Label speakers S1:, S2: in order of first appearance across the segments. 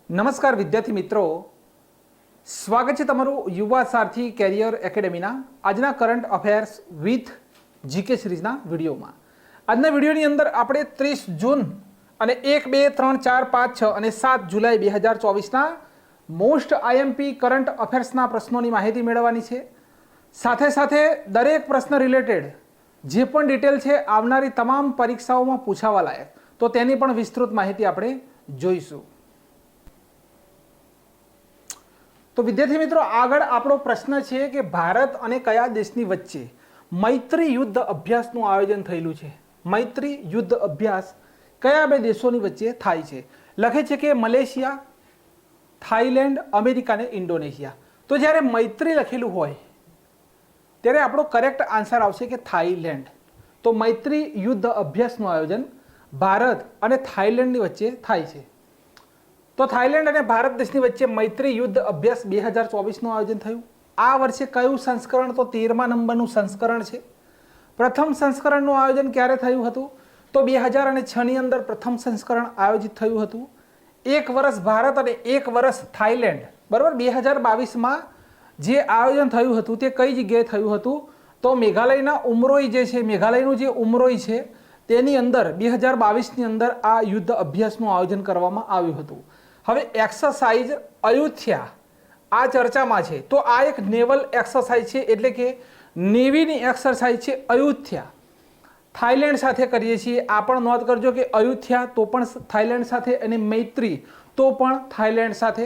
S1: નમસ્કાર વિદ્યાર્થી મિત્રો, સ્વાગત છે તમારું યુવા સારથી કેરિયર એકેડેમીના આજના કરંટ અફેર્સ વિથ જીકે સિરીઝના વિડીયોમાં. આજના વિડીયોની અંદર આપણે 30 જૂન અને 1, 2, 3, 4, 5, 6 અને 7 જુલાઈ 2024ના મોસ્ટ આઈએમપી કરંટ અફેર્સના પ્રશ્નોની માહિતી મેળવવાની છે. સાથે સાથે દરેક પ્રશ્ન રિલેટેડ જે પણ ડિટેલ છે આવનારી તમામ પરીક્ષાઓમાં પૂછાવા લાયક, તો તેની પણ વિસ્તૃત માહિતી આપણે જોઈશું. તો વિદ્યાર્થી મિત્રો, આગળ આપણો પ્રશ્ન છે કે ભારત અને કયા દેશની વચ્ચે મૈત્રી યુદ્ધ અભ્યાસનું આયોજન થયેલું છે. મૈત્રી યુદ્ધ અભ્યાસ કયા બે દેશોની વચ્ચે થાય છે? લખે છે કે મલેશિયા, થાઈલેન્ડ, અમેરિકા અને ઇન્ડોનેશિયા. તો જ્યારે મૈત્રી લખેલું હોય ત્યારે આપણો કરેક્ટ આન્સર આવશે કે થાઈલેન્ડ. તો મૈત્રી યુદ્ધ અભ્યાસનું આયોજન ભારત અને થાઈલેન્ડની વચ્ચે થાય છે. તો થાઈલેન્ડ અને ભારત દેશની વચ્ચે મૈત્રી યુદ્ધ અભ્યાસ 2024નું આયોજન થયું. આ વર્ષે કયું સંસ્કરણ? તો 13મા નંબરનું સંસ્કરણ છે. પ્રથમ સંસ્કરણનું આયોજન ક્યારે થયું હતું? તો 2006ની અંદર પ્રથમ સંસ્કરણ આયોજિત થયું હતું. 1 વર્ષ ભારત અને 1 વર્ષ થાઈલેન્ડ, બરાબર. 2022માં જે આયોજન થયું હતું તે કઈ જગ્યાએ થયું હતું? તો મેઘાલયના ઉમરોઈ જે છે, મેઘાલયનું જે ઉમરોઈ છે તેની અંદર 2022ની અંદર આ યુદ્ધ અભ્યાસનું આયોજન કરવામાં આવ્યું હતું. હવે એક્સરસાઇઝ અયોધ્યા આ ચર્ચામાં છે. તો આ એક નેવલ એક્સરસાઇઝ છે, એટલે કે નેવીની એક્સરસાઇઝ છે અયોધ્યા. થાઈલેન્ડ સાથે કરીએ છીએ. આ પણ નોંધ કરજો કે અયોધ્યા તો પણ થાઈલેન્ડ સાથે અને મૈત્રી તો પણ થાઈલેન્ડ સાથે.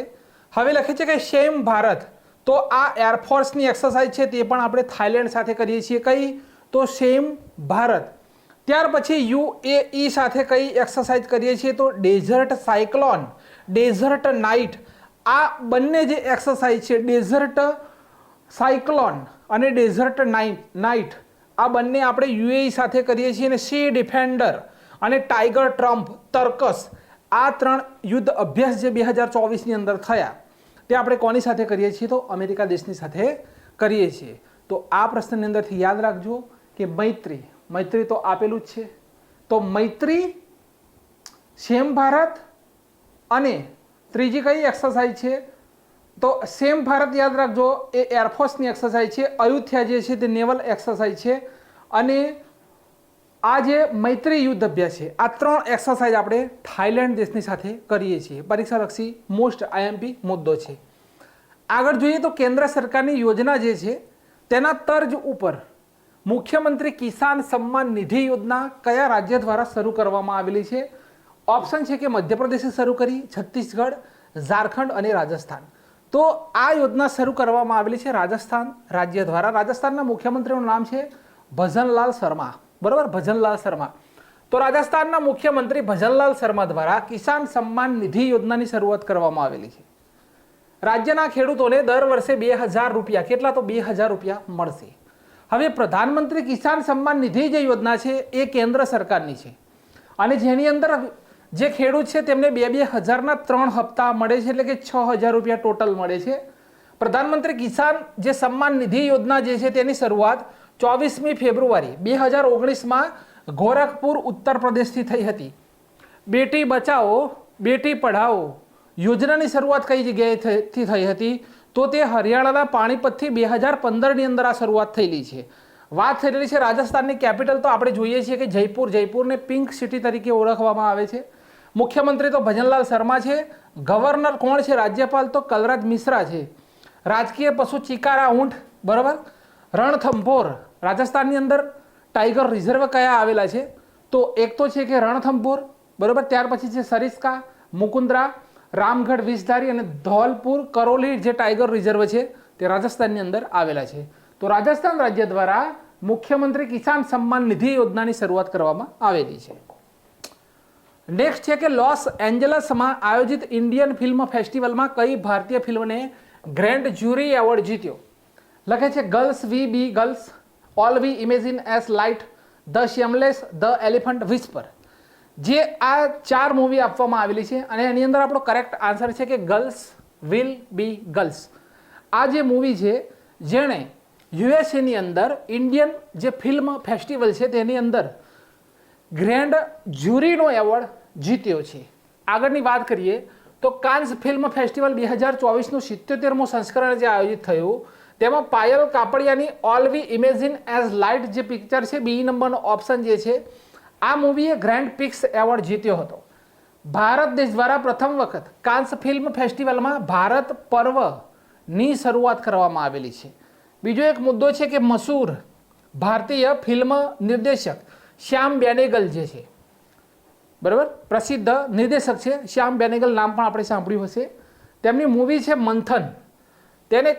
S1: હવે લખે છે કે સેમ ભારત, તો આ એરફોર્સની એક્સરસાઇઝ છે તે પણ આપણે થાઈલેન્ડ સાથે કરીએ છીએ. કઈ? તો સેમ ભારત. ત્યાર પછી યુએઈ સાથે કઈ એક્સરસાઇઝ કરીએ છીએ? તો ડેઝર્ટ સાયક્લોન, ડેઝર્ટ નાઇટ. આ બંને જે એક્સરસાઇઝ છે, ડેઝર્ટ સાયક્લોન અને ડેઝર્ટ નાઇટ, આ બંને આપણે યુએઈ સાથે કરીએ છીએ. અને સી ડિફેન્ડર અને ટાઈગર ટ્રમ્પ, તર્કસ, આ 3 યુદ્ધ અભ્યાસ જે 2024ની અંદર થયા તે આપણે કોની સાથે કરીએ છીએ? તો અમેરિકા દેશની સાથે કરીએ છીએ. તો આ પ્રશ્નની અંદરથી યાદ રાખજો કે મૈત્રી તો આપેલું જ છે. તો મૈત્રી, સેમ ભારત અને ત્રીજી કઈ એક્સરસાઇઝ છે? તો સેમ ભારત યાદ રાખજો, એ એરફોર્સની એક્સરસાઇઝ છે. અયોધ્યા જે છે તે નેવલ એક્સરસાઇઝ છે. અને આ જે મૈત્રી યુદ્ધ અભ્યાસ છે, આ 3 એક્સરસાઇઝ આપણે થાઈલેન્ડ દેશની સાથે કરીએ છીએ. પરીક્ષાલક્ષી મોસ્ટ આઈએમપી મુદ્દો છે. આગળ જોઈએ તો કેન્દ્ર સરકારની યોજના જે છે તેના તર્જ ઉપર મુખ્યમંત્રી કિસાન સન્માન નિધિ યોજના કયા રાજ્ય દ્વારા શરૂ કરવામાં આવેલી છે? ઓપ્શન છે કે મધ્યપ્રદેશે શરૂ કરી, છત્તીસગઢ, ઝારખંડ અને રાજસ્થાન. તો આ યોજના શરૂ કરવામાં આવેલી છે રાજસ્થાન રાજ્ય દ્વારા. રાજસ્થાનના મુખ્યમંત્રીનું નામ છે ભજનલાલ શર્મા, બરાબર, ભજનલાલ શર્મા. તો રાજસ્થાનના મુખ્યમંત્રી ભજનલાલ શર્મા દ્વારા કિસાન સન્માન નિધિ યોજનાની શરૂઆત કરવામાં આવેલી છે. રાજ્યના ખેડૂતોને દર વર્ષે 2000 રૂપિયા, કેટલા? તો 2000 રૂપિયા મળશે. હવે પ્રધાનમંત્રી કિસાન સન્માન નિધિ જે યોજના છે એ કેન્દ્ર સરકારની છે અને જેની અંદર જે ખેડૂત છે તેમને 2000ના 3 હપ્તા મળે છે, એટલે કે 6000 રૂપિયા ટોટલ મળે છે. પ્રધાનમંત્રી કિસાન જે સન્માન નિધિ યોજના જે છે તેની શરૂઆત 24મી ફેબ્રુઆરી 2019માં ગોરખપુર ઉત્તર પ્રદેશથી થઈ હતી. બેટી બચાવો બેટી પઢાઓ યોજનાની શરૂઆત કઈ જગ્યાએથી થઈ હતી? તો તે હરિયાણાના પાણીપતથી 2015ની અંદર આ શરૂઆત થયેલી છે. વાત થયેલી છે રાજસ્થાનની કેપિટલ તો આપણે જોઈએ છીએ કે જયપુરને પિંક સિટી તરીકે ઓળખવામાં આવે છે. મુખ્યમંત્રી તો ભજનલાલ શર્મા છે. ગવર્નર કોણ છે? રાજ્યપાલ તો કલરાજ મિશ્રા છે. રાજકીય પશુ ચિકારા ઊંટ, બરાબર. રણથંભોર, રાજસ્થાનની અંદર ટાઈગર રિઝર્વ કયા આવેલા છે? તો એક તો છે કે રણથંભોર, બરાબર. ત્યાર પછી છે સરિસ્કા, મુકુંદરા, રામગઢ વિષધારી અને ધૌલપુર કરોલી જે ટાઈગર રિઝર્વ છે તે રાજસ્થાનની અંદર આવેલા છે. તો રાજસ્થાન રાજ્ય દ્વારા મુખ્યમંત્રી કિસાન સન્માન નિધિ યોજનાની શરૂઆત કરવામાં આવેલી છે. નેક્સ્ટ છે કે લોસ એન્જલસમાં આયોજિત ઇન્ડિયન ફિલ્મ ફેસ્ટિવલમાં કઈ ભારતીય ફિલ્મને ગ્રેન્ડ જ્યુરી એવોર્ડ જીત્યો? લખે છે girls we be girls, all we imagine as light, the shameless, the elephant whisper. જે આ 4 મૂવી આપવામાં આવેલી છે અને એની અંદર આપણો કરેક્ટ આન્સર છે કે ગર્લ્સ વિલ બી ગર્લ્સ. આ જે મૂવી છે જેણે યુએસએની અંદર ઇન્ડિયન જે ફિલ્મ ફેસ્ટિવલ છે તેની અંદર ગ્રેન્ડ જ્યુરીનો એવોર્ડ જીત્યો છે. આગળની વાત કરીએ તો કાન્સ ફિલ્મ ફેસ્ટિવલ 2024નું 77મું સંસ્કરણ જે આયોજિત થયું તેમાં Payal કાપડિયાની all we imagine as light જે પિક્ચર છે બી નંબરનો ઓપ્શન જે છે આ મૂવીએ ગ્રેન્ડ પિક્સ એવોર્ડ જીત્યો હતો. ભારત દેશ દ્વારા પ્રથમ વખત કાન્સ ફિલ્મ ફેસ્ટિવલમાં ભારત પર્વની શરૂઆત કરવામાં આવેલી છે. બીજો એક મુદ્દો છે કે મશહૂર ભારતીય ફિલ્મ નિર્દેશક શ્યામ બેનેગલ જે છે, બરાબર, પ્રસિદ્ધ નિર્દેશક છે શ્યામ બેનેગલ, નામ પણ આપણે સાંભળ્યું હશે. તેમની મૂવી છે મંથન. તેને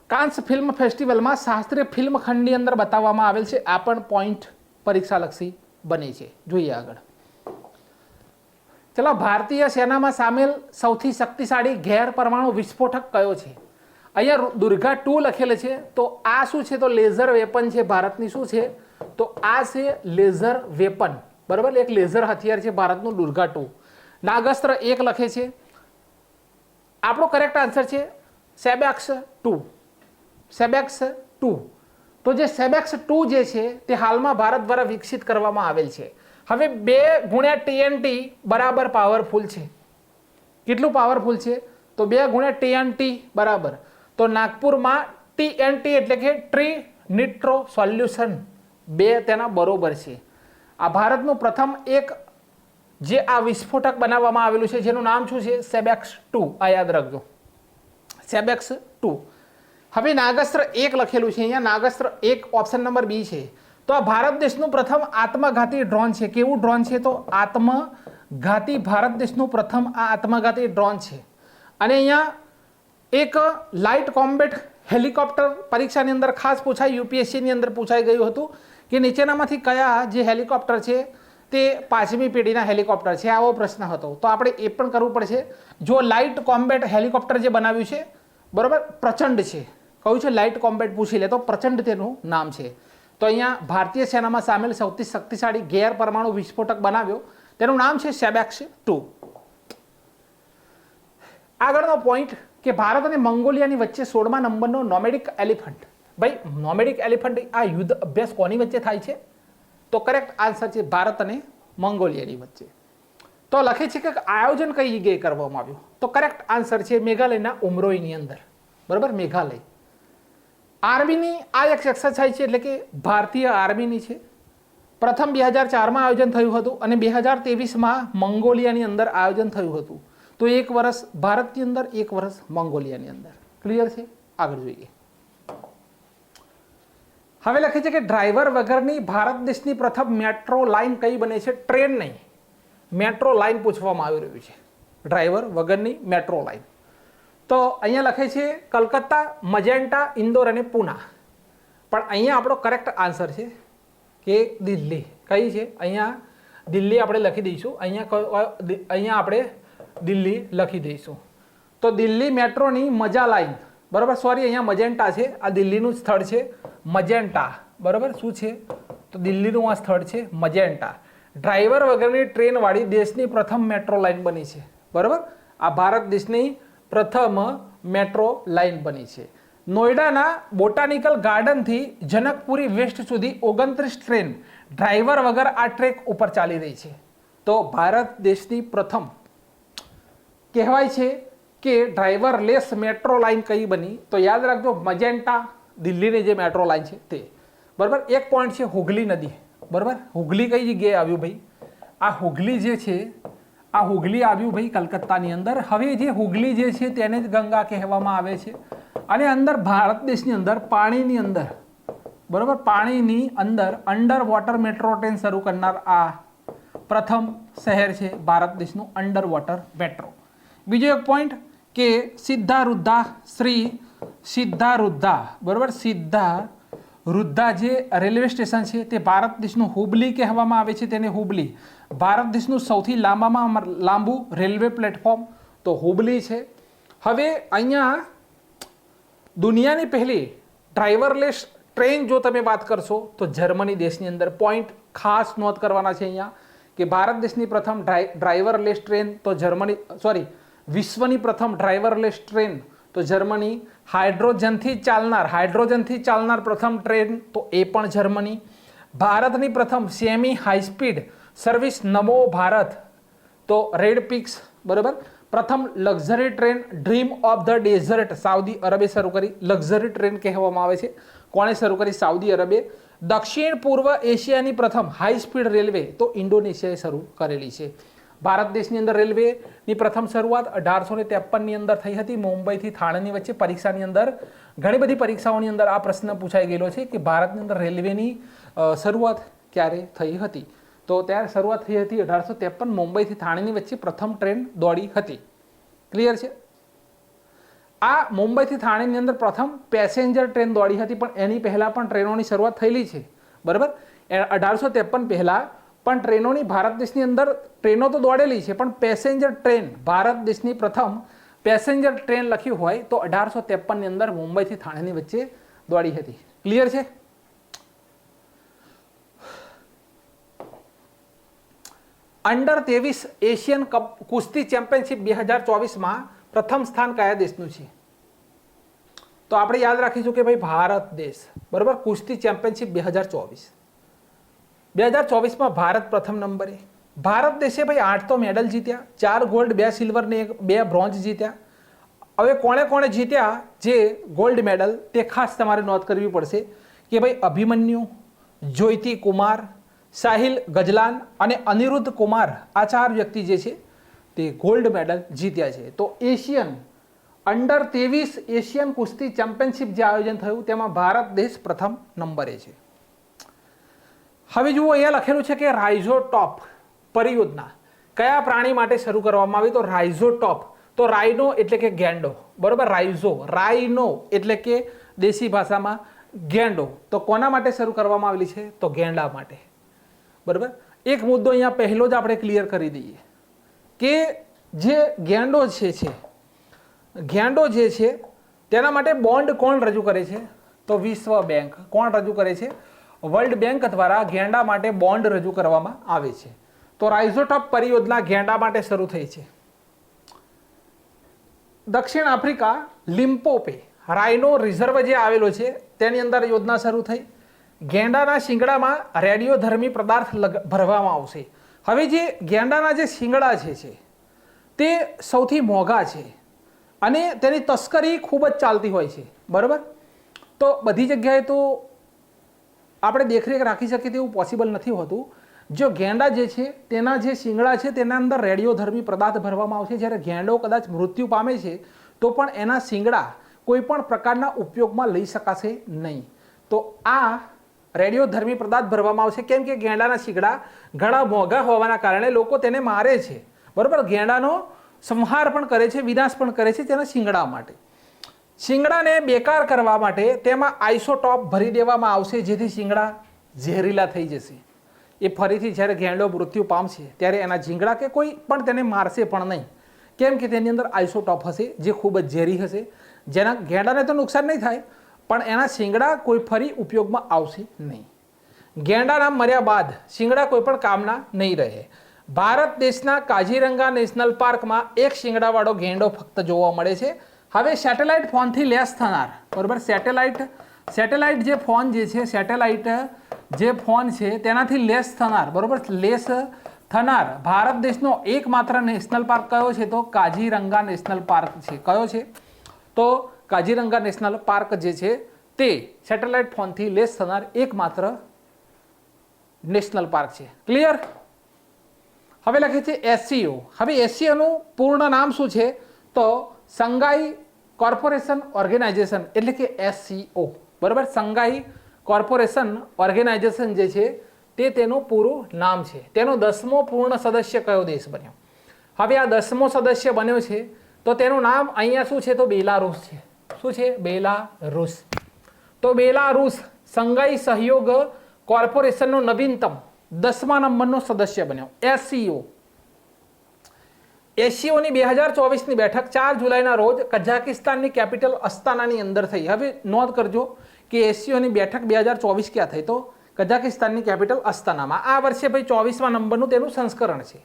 S1: કાન્સ ફિલ્મ ફેસ્ટિવલમાં શાસ્ત્રીય ફિલ્મ ખંડની અંદર બતાવવામાં આવેલ છે. આ પણ પોઈન્ટ પરીક્ષાલક્ષી બની છે. જોઈએ આગળ. ચલો, ભારતીય સેનામાં સામેલ સૌથી શક્તિશાળી ગેર પરમાણુ વિસ્ફોટક કયો છે? અહીંયા દુર્ગા 2 લખેલ છે. તો આ શું છે? તો લેઝર વેપન છે ભારતની. શું છે? તો આ છે લેઝર વેપન, બરાબર, એક લેઝર હથિયાર છે ભારતનું દુર્ગા 2. નાગસ્ત્ર 1 લખે છે. આપણો કરેક્ટ આન્સર છે સેબેક્સ 2. સેબેક્સ 2. તો જે સેબેક્સ 2 જે છે તે હાલમાં ભારત દ્વારા વિકસિત કરવામાં આવેલ છે. હવે 2 ગુણ્યા TNT બરાબર પાવરફુલ છે. કેટલું પાવરફુલ છે? તો 2 ગુણ્યા TNT બરાબર. તો નાગપુરમાં TNT એટલે કે ટ્રી નિટ્રો સોલ્યુશન 2 તેના બરોબર છે. આ ભારતનું પ્રથમ એક જે આ વિસ્ફોટક બનાવવામાં આવેલું છે જેનું નામ શું છે? સેબેક્સ 2. આ યાદ રાખજો, સેબેક્સ 2. હવે નાગસ્ત્ર 1 લખેલું છે અહીંયા. નાગસ્ત્ર 1 ઓપ્શન નંબર બી છે. તો આ ભારત દેશનું પ્રથમ આત્મઘાતી ડ્રોન છે. કેવું ડ્રોન છે? તો આત્મઘાતી, ભારત દેશનું પ્રથમ આ આત્મઘાતી ડ્રોન છે. અને અહીંયા એક લાઇટ કોમ્બેટ હેલિકોપ્ટર પરીક્ષાની અંદર ખાસ પૂછાય, યુપીએસસીની અંદર પૂછાઈ ગયું હતું કે નીચેનામાંથી કયા જે હેલિકોપ્ટર છે તે 5મી પેઢીના હેલિકોપ્ટર છે, આવો પ્રશ્ન હતો. તો આપણે એ પણ કરવું પડશે. જો લાઇટ કોમ્બેટ હેલિકોપ્ટર જે બનાવ્યું છે, બરાબર, પ્રચંડ છે. કયું છે? લાઇટ કોમ્બેટ પૂછી લે તો પ્રચંડ તેનું નામ છે. તો અહીંયા ભારતીય સેનામાં સામેલ સૌથી શક્તિશાળી ગેર પરમાણુ વિસ્ફોટક બનાવ્યો તેનું નામ છે સેબેક્સ 2. આગળનો પોઈન્ટ કે ભારત અને મંગોલિયાની વચ્ચે 16મા નંબરનો નોમેડિક એલિફન્ટ. ભાઈ, નોમેડિક એલિફન્ટ આ યુદ્ધ અભ્યાસ કોની વચ્ચે થાય છે? તો કરેક્ટ આન્સર છે ભારત અને મંગોલિયાની વચ્ચે. તો લખે છે કે આયોજન કઈ જગ્યાએ કરવામાં આવ્યું? તો કરેક્ટ આન્સર છે મેઘાલયના ઉમરોઈની અંદર, બરાબર, મેઘાલય. આર્મીની આ એક એક્સરસાઇઝ છે, એટલે કે ભારતીય આર્મીની છે. પ્રથમ 2004માં આયોજન થયું હતું અને 2023માં મંગોલિયાની અંદર આયોજન થયું હતું. તો 1 વર્ષ ભારતની અંદર, 1 વર્ષ મંગોલિયાની અંદર. ક્લિયર છે? આગળ જોઈએ. હવે લખે છે કે ડ્રાઈવર વગરની ભારત દેશની પ્રથમ મેટ્રો લાઇન કઈ બને છે? ટ્રેન નહીં, મેટ્રો લાઇન પૂછવામાં આવી રહ્યું છે. ડ્રાઈવર વગરની મેટ્રો લાઇન. તો અહીંયા લખે છે કલકત્તા, મજેન્ટા, ઇન્દોર અને પૂના. પણ અહીંયા આપણો કરેક્ટ આન્સર છે કે દિલ્હી. કઈ છે? અહીંયા દિલ્હી આપણે લખી દઈશું. અહીંયા આપણે દિલ્હી લખી દઈશું. તો દિલ્હી મેટ્રોની મજા લાઇન, બરાબર, સોરી અહીંયા મજેન્ટા છે, આ દિલ્હીનું સ્થળ છે મજેન્ટા, બરાબર. શું છે? તો દિલ્હીનું આ સ્થળ છે મજેન્ટા. ડ્રાઈવર વગરની ટ્રેનવાળી દેશની પ્રથમ મેટ્રો લાઇન બની છે, બરાબર. આ ભારત દેશની પ્રથમ મેટ્રો લાઇન બની છે. નોઈડાના બોટાનિકલ ગાર્ડનથી જનકપુરી વેસ્ટ સુધી 29 ટ્રેન ડ્રાઈવર વગર આ ટ્રેક ઉપર ચાલી રહી છે. તો ભારત દેશની પ્રથમ કહેવાય છે કે ડ્રાઈવર લેસ મેટ્રો લાઇન કઈ બની? તો યાદ રાખજો મજેન્ટા, દિલ્હીની જે મેટ્રો લાઇન છે તે, બરાબર. એક પોઈન્ટ છે હુગલી નદી, બરાબર. હુગલી કઈ જગ્યાએ આવ્યું ભાઈ? આ હુગલી જે છે, આ હુગલી આવ્યું ભાઈ કલકત્તાની અંદર. હવે જે હુગલી જે છે તેને જ ગંગા કહેવામાં આવે છે. અને અંદર ભારત દેશની અંદર પાણીની અંદર, બરાબર, પાણીની અંદર અંડર વોટર મેટ્રો ટ્રેન શરૂ કરનાર આ પ્રથમ શહેર છે ભારત દેશનું અંડર વોટર મેટ્રો. બીજો એક પોઈન્ટ કે સિદ્ધારુદ્ધા, શ્રી સિદ્ધારુદ્ધા, બરાબર, સિદ્ધારુદ્ધા વૃદ્ધા જે રેલવે સ્ટેશન છે તે ભારત દેશનું હુબલી કહેવામાં આવે છે, તેને હુબલી. ભારત દેશનું સૌથી લાંબામાં લાંબુ રેલવે પ્લેટફોર્મ તો હુબલી છે. હવે અહીંયા દુનિયાની પહેલી ડ્રાઈવરલેસ ટ્રેન જો તમે વાત કરશો તો જર્મની દેશની અંદર. પોઈન્ટ ખાસ નોંધ કરવાના છે અહીંયા કે ભારત દેશની પ્રથમ ડ્રાઈવરલેસ ટ્રેન તો જર્મની, સોરી, વિશ્વની પ્રથમ ડ્રાઈવરલેસ ટ્રેન તો જર્મની. હાઇડ્રોજનથી ચાલનાર પ્રથમ ટ્રેન તો એ પણ જર્મની. ભારતની પ્રથમ semi high speed service Namo Bharat તો રેડ પિક્સ, બરાબર. પ્રથમ luxury train dream of the desert Saudi અરબે શરૂ કરી. લક્ઝરી ટ્રેન કહેવામાં આવે છે. કોણે શરૂ કરી? સાઉદી અરબે. દક્ષિણ પૂર્વ એશિયાની પ્રથમ હાઈ સ્પીડ રેલવે તો ઇન્ડોનેશિયાએ શરૂ કરેલી છે. ભારત દેશની અંદર રેલવેની પ્રથમ શરૂઆત 1853ની અંદર થઈ હતી, મુંબઈથી થાણેની વચ્ચે. પરીક્ષાની અંદર ઘણી બધી પરીક્ષાઓની અંદર આ પ્રશ્ન પૂછાઈ ગયેલો છે કે ભારતની અંદર રેલવેની શરૂઆત ક્યારે થઈ હતી. તો ત્યારે શરૂઆત થઈ હતી 1853, મુંબઈથી થાણેની વચ્ચે પ્રથમ ટ્રેન દોડી હતી. ક્લિયર છે? આ મુંબઈથી થાણેની અંદર પ્રથમ પેસેન્જર ટ્રેન દોડી હતી, પણ એની પહેલાં પણ ટ્રેનોની શરૂઆત થયેલી છે, બરાબર. 1853 પહેલાં પણ ટ્રેનોની ભારત દેશની અંદર ટ્રેનો તો દોડેલી છે, પણ પેસેન્જર ટ્રેન ભારત દેશની પ્રથમ પેસેન્જર ટ્રેન લખ્યું હોય તો 1853ની અંદર મુંબઈથી થાણેની વચ્ચે દોડી હતી. ક્લિયર છે? અંડર 23 એશિયન કપ કુસ્તી ચેમ્પિયનશિપ 2024માં પ્રથમ સ્થાન કયા દેશનું છે? તો આપણે યાદ રાખીશું કે ભાઈ ભારત દેશ, બરાબર. કુસ્તી ચેમ્પિયનશિપ 2024માં ભારત પ્રથમ નંબરે. ભારત દેશે ભાઈ 8 તો મેડલ જીત્યા, 4 ગોલ્ડ, 2 સિલ્વર ને 2 બ્રોન્ઝ જીત્યા. હવે કોણે કોણે જીત્યા જે ગોલ્ડ મેડલ તે ખાસ તમારે નોંધ કરવી પડશે કે ભાઈ અભિમન્યુ, જ્યોતિ કુમાર, સાહિલ ગજલાન અને અનિરુદ્ધ કુમાર, આ 4 વ્યક્તિ જે છે તે ગોલ્ડ મેડલ જીત્યા છે. તો એશિયન અંડર 23 એશિયન કુસ્તી ચેમ્પિયનશિપ જે આયોજન થયું તેમાં ભારત દેશ પ્રથમ નંબરે છે. હવે જુઓ, અહીંયા લખેલું છે કે રાઇઝોટોપ પરિયોજના કયા પ્રાણી માટે શરૂ કરવામાં આવી? તો રાઇઝોટોપ તો રાઇનો એટલે કે ગેંડો, બરોબર. રાઇનો એટલે કે દેશી ભાષામાં ગેંડો. તો કોના માટે શરૂ કરવામાં આવેલી છે? તો ગેંડા માટે, બરાબર. એક મુદ્દો અહીંયા પહેલો જ આપણે ક્લિયર કરી દઈએ કે જે ગેંડો જે છે તેના માટે બોન્ડ કોણ રજૂ કરે છે? તો વિશ્વ બેંક. કોણ રજૂ કરે છે? વર્લ્ડ બેંક દ્વારા ગેંડા માટે બોન્ડ રજૂ કરવામાં આવે છે. તો રાઇઝોટોપ પરિયોજના ગેંડા માટે શરૂ થઈ છે. દક્ષિણ આફ્રિકા લિમ્પોપે રાઇનો રિઝર્વ જે આવેલો છે તેની અંદર યોજના શરૂ થઈ. ગેંડાના શિંગડામાં રેડિયોધર્મી પદાર્થ ભરવામાં આવશે. હવે જે ગેંડાના જે શિંગડા છે તે સૌથી મોંઘા છે અને તેની તસ્કરી ખૂબ જ ચાલતી હોય છે, બરાબર. તો બધી જગ્યાએ તો આપણે દેખરેખ રાખી શકીએ તેવું પોસિબલ નથી હોતું. જો ગેંડા જે છે તેના જે શિંગડા છે તેના અંદર રેડિયોધર્મી પદાર્થ ભરવામાં આવશે. જ્યારે ગેંડો કદાચ મૃત્યુ પામે છે તો પણ એના શિંગડા કોઈ પણ પ્રકારના ઉપયોગમાં લઈ શકાશે નહીં. તો આ રેડિયોધર્મી પદાર્થ ભરવામાં આવશે. કેમ કે ગેંડાના શિંગડા ઘણા મોંઘા હોવાના કારણે લોકો તેને મારે છે, બરાબર. ગેંડાનો સંહાર પણ કરે છે, વિનાશ પણ કરે છે તેના શિંગડા માટે. શિંગડાને બેકાર કરવા માટે તેમાં આઇસોટોપ ભરી દેવામાં આવશે, જેથી શિંગડા ઝેરીલા થઈ જશે. એ ફરીથી જ્યારે ગેંડો મૃત્યુ પામશે ત્યારે એના ઝીંગડા કે કોઈ પણ તેને મારશે પણ નહીં. કેમ કે તેની અંદર આઇસોટોપ હશે જે ખૂબ જ ઝેરી હશે, જેના ગેંડાને તો નુકસાન નહીં થાય પણ એના શિંગડા કોઈ ફરી ઉપયોગમાં આવશે નહીં. ગેંડાના મર્યા બાદ શિંગડા કોઈ પણ કામના નહીં રહે. ભારત દેશના કાઝીરંગા નેશનલ પાર્કમાં એક શિંગડાવાળો ગેંડો ફક્ત જોવા મળે છે. હવે સેટેલાઇટ ફોનથી લેસ થનાર, બરાબર. સેટેલાઇટ જે ફોન જે છે, સેટેલાઇટ જે ફોન છે તેનાથી લેસ થનાર, બરાબર, લેસ થનાર ભારત દેશનો એકમાત્ર નેશનલ પાર્ક કયો છે? તો કાઝીરંગા નેશનલ પાર્ક છે. કયો છે? તો કાઝીરંગા નેશનલ પાર્ક જે છે તે સેટેલાઇટ ફોનથી લેસ થનાર એકમાત્ર નેશનલ પાર્ક છે. ક્લિયર? હવે લખે છે એસસીઓ. હવે એસસીઓનું પૂર્ણ નામ શું છે? તો સંઘાઈ કોર્પોરેશન ઓર્ગેનાઇઝેશન એટલે કે એસસીઓ, બરાબર. સંઘાઈ કોર્પોરેશન ઓર્ગેનાઇઝેશન જે છે તે તેનું પૂરું નામ છે. તેનો 10મો પૂર્ણ સદસ્ય કયો દેશ બન્યો? હવે આ 10મો સદસ્ય બન્યો છે તો તેનું નામ અહીંયા શું છે? તો બેલારુસ છે. શું છે? બેલારુસ. તો બેલારુસ સંઘાઈ સહયોગ કોર્પોરેશનનો નવીનતમ 10મા નંબરનો સદસ્ય બન્યો. એસસીઓ એસસીઓની 2024ની બેઠક 4 જુલાઈના રોજ કઝાકિસ્તાનની કેપિટલ અસ્તાનાની અંદર થઈ. હવે નોંધ કરજો કે એસસીઓની બેઠક 2024 ક્યાં થઈ? તો કઝાકિસ્તાનની કેપિટલ અસ્તાનામાં. આ વર્ષે ભાઈ 24મા નંબરનું તેનું સંસ્કરણ છે.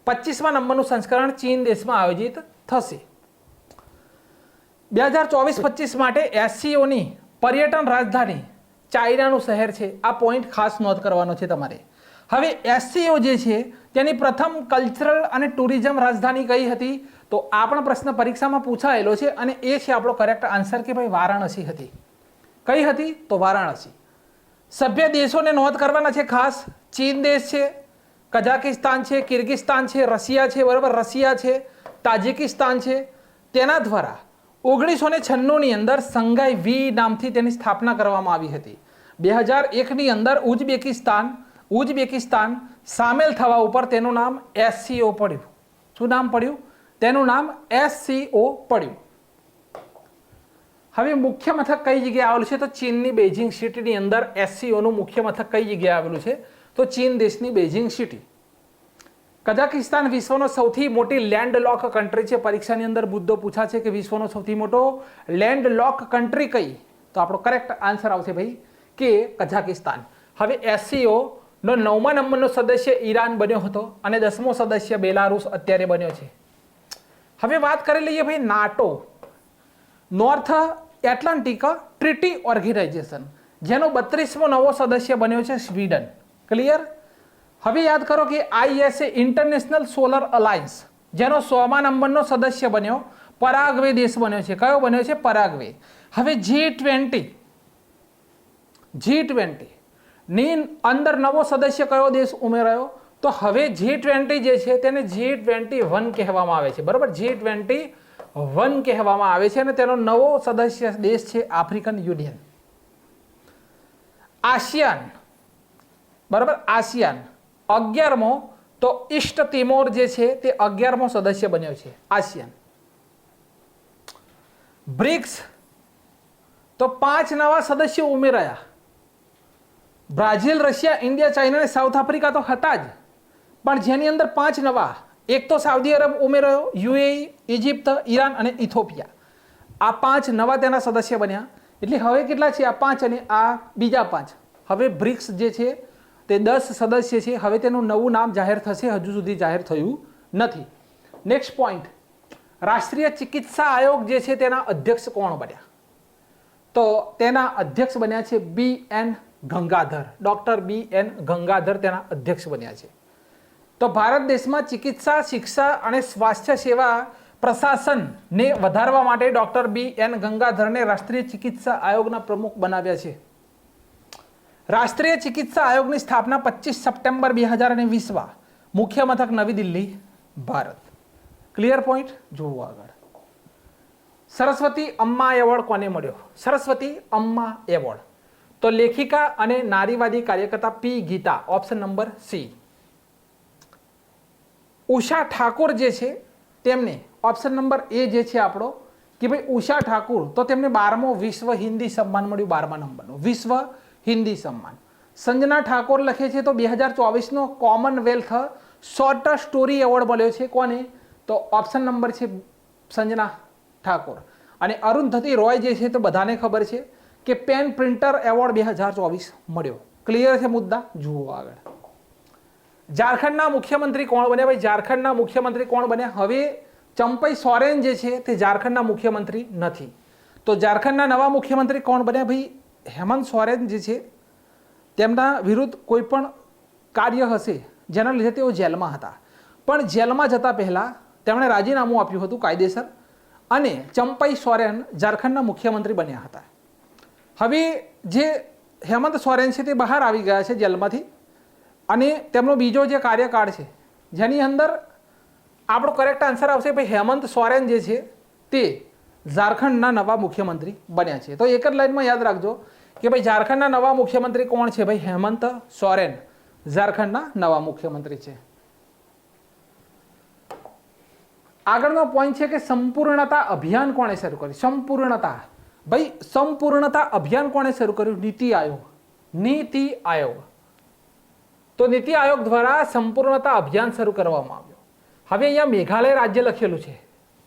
S1: 25મા નંબરનું સંસ્કરણ ચીન દેશમાં આયોજિત થશે. 2024-25 માટે એસસીઓની પર્યટન રાજધાની ચાઇનાનું શહેર છે. આ પોઈન્ટ ખાસ નોંધ કરવાનો છે તમારે. હવે એસસીઓ જે છે તેની પ્રથમ કલ્ચરલ અને ટુરિઝમ રાજધાની કઈ હતી? તો આ પણ પ્રશ્ન પરીક્ષામાં પૂછાયેલો છે અને એ છે આપણો કરેક્ટ આન્સર કે ભાઈ વારાણસી હતી. કઈ હતી? તો વારાણસી. સભ્ય દેશોને નોંધ કરવાના છે ખાસ. ચીન દેશ છે, કઝાકિસ્તાન છે, કિર્ગિસ્તાન છે, રશિયા છે, બરાબર, રશિયા છે, તાજિકિસ્તાન છે. તેના દ્વારા 1996ની અંદર સંઘાઈ વી નામથી તેની સ્થાપના કરવામાં આવી હતી. 2001ની અંદર ઉઝબેકિસ્તાન સામેલ થવા ઉપર તેનું નામ એસસીઓ પડ્યું. શું નામ પડ્યું? તેનું નામ એસસીઓ પડ્યું. હવે મુખ્ય મથક કઈ જગ્યાએ આવેલું છે? તો ચીનની બેઇજિંગ સિટીની અંદર એસસીઓનું મુખ્ય મથક કઈ જગ્યાએ આવેલું છે? તો ચીન દેશની બેઇજિંગ સિટી. કઝાકિસ્તાન વિશ્વનો સૌથી મોટી લેન્ડલોક કન્ટ્રી છે. પરીક્ષાની અંદર મુદ્દો પૂછાશે કે વિશ્વનો સૌથી મોટો લેન્ડલોક કન્ટ્રી કઈ? તો આપણો કરેક્ટ આન્સર આવશે ભાઈ કે કઝાકિસ્તાન. હવે એસસીઓ નો 9મા નંબરનો સદસ્ય ઈરાન બન્યો હતો અને 10મો સદસ્ય બેલારુસ અત્યારે બન્યો છે. હવે વાત કરી લઈએ ભાઈ NATO, North Atlantic Treaty Organization, જેનો 32મો નવો સદસ્ય બન્યો છે સ્વીડન. ક્લિયર? હવે યાદ કરો કે આઈએસએ ઇન્ટરનેશનલ સોલર અલાયન્સ, જેનો 100મા નંબરનો સદસ્ય બન્યો પરાગ્વે દેશ બન્યો છે. કયો બન્યો છે? પરાગ્વે. હવે G20 ની અંદર નવો સદસ્ય કયો દેશ ઉમેરાયો? તો હવે G20 જે છે તેને G21 કહેવામાં આવે છે. બરાબર, G21 કહેવામાં આવે છે અને તેનો નવો સદસ્ય દેશ છે આફ્રિકન યુનિયન. આસિયાન, બરાબર, આસિયાન 11મો, તો ઈસ્ટ તિમોર જે છે તે 11મો સદસ્ય બન્યો છે આસિયાન. બ્રિક્સ, તો 5 નવા સદસ્યો ઉમેરાયા. બ્રાઝિલ, રશિયા, ઇન્ડિયા, ચાઇના અને સાઉથ આફ્રિકા તો હતા જ, પણ જેની અંદર 5 નવા, એક તો સાઉદી અરબ ઉમેરાયો, યુએઈ, ઇજિપ્ત, ઈરાન અને ઇથોપિયા. આ 5 નવા તેના સદસ્ય બન્યા. એટલે હવે કેટલા છે? આ 5 અને આ બીજા 5. હવે બ્રિક્સ જે છે તે 10 સદસ્ય છે. હવે તેનું નવું નામ જાહેર થશે, હજુ સુધી જાહેર થયું નથી. નેક્સ્ટ પોઈન્ટ, રાષ્ટ્રીય ચિકિત્સા આયોગ જે છે તેના અધ્યક્ષ કોણ બન્યા? તો તેના અધ્યક્ષ બન્યા છે BN Gangadhar. Doctor BN Gangadhar તેના અધ્યક્ષ બન્યા છે. તો ભારત દેશમાં ચિકિત્સા, શિક્ષા અને સ્વાસ્થ્ય સેવા પ્રશાસનને વધારવા માટે ડોક્ટર BN ગંગાધરને રાષ્ટ્રીય ચિકિત્સા આયોગના પ્રમુખ બનાવ્યા છે. રાષ્ટ્રીય ચિકિત્સા આયોગની સ્થાપના 25 સપ્ટેમ્બર 2020માં. મુખ્ય મથક નવી દિલ્હી, ભારત. Clear point? જુઓ આગળ. સરસ્વતી અમ્મા એવોર્ડ કોને મળ્યો? સરસ્વતી અમ્મા એવોર્ડ તો લેખિકા અને નારીવાદી કાર્યકર્તા P. Geeta, option number C. Usha Thakur જે છે તેમને ઓપ્શન નંબર એ જે છે આપણો કે ભાઈ ઉષા ઠાકુર, તો તેમને 12મો વિશ્વ હિન્દી સન્માન મળ્યું. 12મા નંબરનું વિશ્વ હિન્દી સન્માન. સંજના ઠાકોર લખે છે તો 2024નો કોમનવેલ્થ શોર્ટ સ્ટોરી એવોર્ડ મળ્યો છે. કોને? તો ઓપ્શન નંબર છે સંજના ઠાકોર. અને અરુંધતી રોય જે છે તો બધાને ખબર છે કે પેન પ્રિન્ટર એવોર્ડ 2024 મળ્યો. ક્લિયર છે મુદ્દા? જુઓ આગળ. ઝારખંડના મુખ્યમંત્રી કોણ બન્યા? ભાઈ ઝારખંડના મુખ્યમંત્રી કોણ બન્યા? હવે ચંપઈ સોરેન જે છે તે ઝારખંડના મુખ્યમંત્રી નથી. તો ઝારખંડના નવા મુખ્યમંત્રી કોણ બન્યા? ભાઈ હેમંત સોરેન જે છે તેમના વિરુદ્ધ કોઈ પણ કાર્ય હશે જેના લીધે તેઓ જેલમાં હતા, પણ જેલમાં જતા પહેલા તેમણે રાજીનામું આપ્યું હતું કાયદેસર અને ચંપઈ સોરેન ઝારખંડના મુખ્યમંત્રી બન્યા હતા. હવે જે હેમંત સોરેન છે તે બહાર આવી ગયા છે જેલમાંથી અને તેમનો બીજો જે કાર્યકાળ છે જેની અંદર આપણો કરેક્ટ આન્સર આવશે ભાઈ હેમંત સોરેન જે છે તે ઝારખંડના નવા મુખ્યમંત્રી બન્યા છે. તો એક જ લાઈનમાં યાદ રાખજો કે ભાઈ ઝારખંડના નવા મુખ્યમંત્રી કોણ છે? ભાઈ હેમંત સોરેન ઝારખંડના નવા મુખ્યમંત્રી છે. આગળનો પોઈન્ટ છે કે સંપૂર્ણતા અભિયાન કોણે શરૂ કર્યું? સંપૂર્ણતા ભાઈ સંપૂર્ણતા અભિયાન કોણે શરૂ કર્યું? નીતિ આયોગ. નીતિ આયોગ. તો નીતિ આયોગ દ્વારા સંપૂર્ણતા અભિયાન શરૂ કરવામાં આવ્યું. હવે અહીંયા મેઘાલય રાજ્ય લખેલું છે,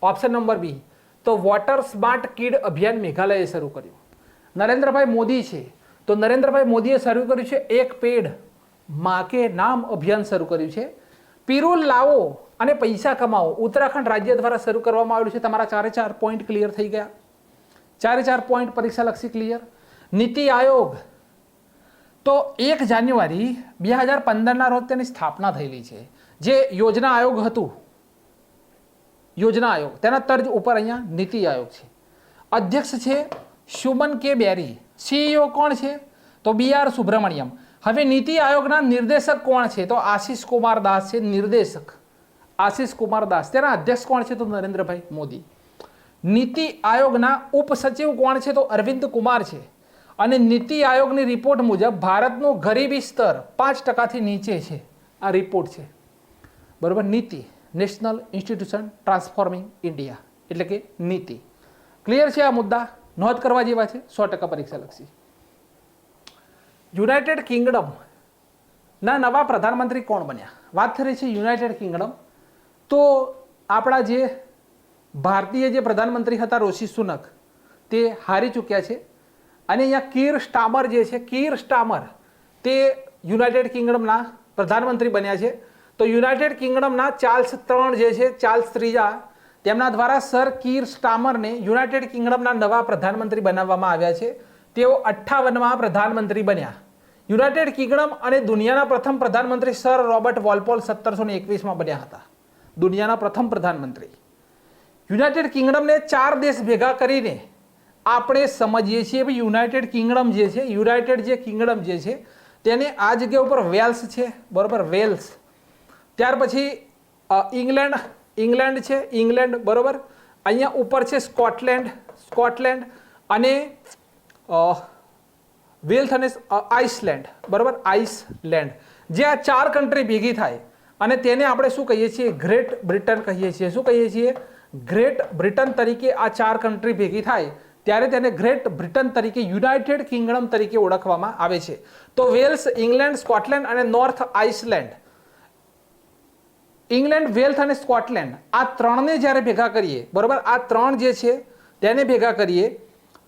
S1: ઓપ્શન નંબર બી. તો વોટર સ્માર્ટ કિડ અભિયાન મેઘાલયે શરૂ કર્યું. નરેન્દ્રભાઈ મોદી છે, તો નરેન્દ્રભાઈ મોદીએ શરૂ કર્યું છે એક પેડ માં કે નામ અભિયાન શરૂ કર્યું છે. પિરુલ લાવો અને પૈસા કમાઓ ઉત્તરાખંડ રાજ્ય દ્વારા શરૂ કરવામાં આવ્યું છે. તમારા 4 પોઈન્ટ ક્લિયર થઈ ગયા. 4 પોઈન્ટ પરીક્ષાલક્ષી ક્લિયર. નીતિ આયોગ તો 1 જાન્યુઆરી 2015ના રોજ તેની સ્થાપના થયેલી છે. જે યોજના આયોગ હતું, યોજના આયોગ, તેના તર્જ ઉપર અહીંયા નીતિ આયોગ છે. અધ્યક્ષ છે સુમન કે બેરી. સીઈઓ કોણ છે? તો BR સુબ્રમણ્યમ. હવે નીતિ આયોગના નિર્દેશક કોણ છે? તો આશીષ કુમાર દાસ છે નિર્દેશક. આશીષ કુમાર દાસ. તેના અધ્યક્ષ કોણ છે? તો નરેન્દ્રભાઈ મોદી. નીતિ આયોગના ઉપસચિવ કોણ છે? તો અરવિંદ કુમાર છે. અને નીતિ આયોગની રિપોર્ટ મુજબ ભારતનું ગરીબી સ્તર 5%થી નીચે છે. આ રિપોર્ટ છે, બરોબર. નીતિ, નેશનલ ઇન્સ્ટિટ્યુશન ટ્રાન્સફોર્મિંગ ઇન્ડિયા, એટલે કે નીતિ. ક્લિયર છે? આ મુદ્દા નોંધ કરવા જેવા છે. 100% પરીક્ષાલક્ષી. યુનાઇટેડ કિંગડમ ના નવા પ્રધાનમંત્રી કોણ બન્યા? વાત કરી છે યુનાઇટેડ કિંગડમ. તો આપણા જે ભારતીય જે પ્રધાનમંત્રી હતા ઋષિ સુનક, તે હારી ચૂક્યા છે. અને અહીંયા કીર સ્ટામર જે છે, કીર સ્ટામર, તે યુનાઇટેડ કિંગડમના પ્રધાનમંત્રી બન્યા છે. તો યુનાઇટેડ કિંગડમના ચાર્લ્સ III જે છે, ચાર્લ્સ III, તેમના દ્વારા સર કીર સ્ટામરને યુનાઇટેડ કિંગડમના નવા પ્રધાનમંત્રી બનાવવામાં આવ્યા છે. તેઓ 58માં પ્રધાનમંત્રી બન્યા. યુનાઇટેડ કિંગડમ અને દુનિયાના પ્રથમ પ્રધાનમંત્રી સર રોબર્ટ વોલપોલ 1721માં બન્યા હતા. દુનિયાના પ્રથમ પ્રધાનમંત્રી. યુનાઇટેડ કિંગડમને 4 દેશ ભેગા કરીને આપણે સમજીએ છીએ કે યુનાઇટેડ કિંગડમ જે છે, યુનાઇટેડ જે કિંગડમ જે છે, તેને આ જગ્યા ઉપર વેલ્સ છે, બરોબર, વેલ્સ. ત્યાર પછી ઇંગ્લેન્ડ છે, ઇંગ્લેન્ડ, બરોબર. અહીંયા ઉપર છે સ્કોટલેન્ડ અને વેલ્સ અને આઇસલેન્ડ, બરોબર, આઇસલેન્ડ. જે આ 4 કન્ટ્રી ભેગી થાય અને તેને આપણે શું કહીએ છીએ? ગ્રેટ બ્રિટન કહીએ છીએ. શું કહીએ છીએ? ગ્રેટ બ્રિટન તરીકે આ 4 કન્ટ્રી ભેગી થાય ત્યારે તેને ગ્રેટ બ્રિટન તરીકે, યુનાઇટેડ કિંગડમ તરીકે ઓળખવામાં આવે છે. તો વેલ્સ, ઇંગ્લેન્ડ, સ્કોટલેન્ડ અને નોર્થ આઇસલેન્ડ, ઇંગ્લેન્ડ, વેલ્સ અને સ્કોટલેન્ડ, આ 3ને જ્યારે ભેગા કરીએ, બરોબર, આ 3 જે છે તેને ભેગા કરીએ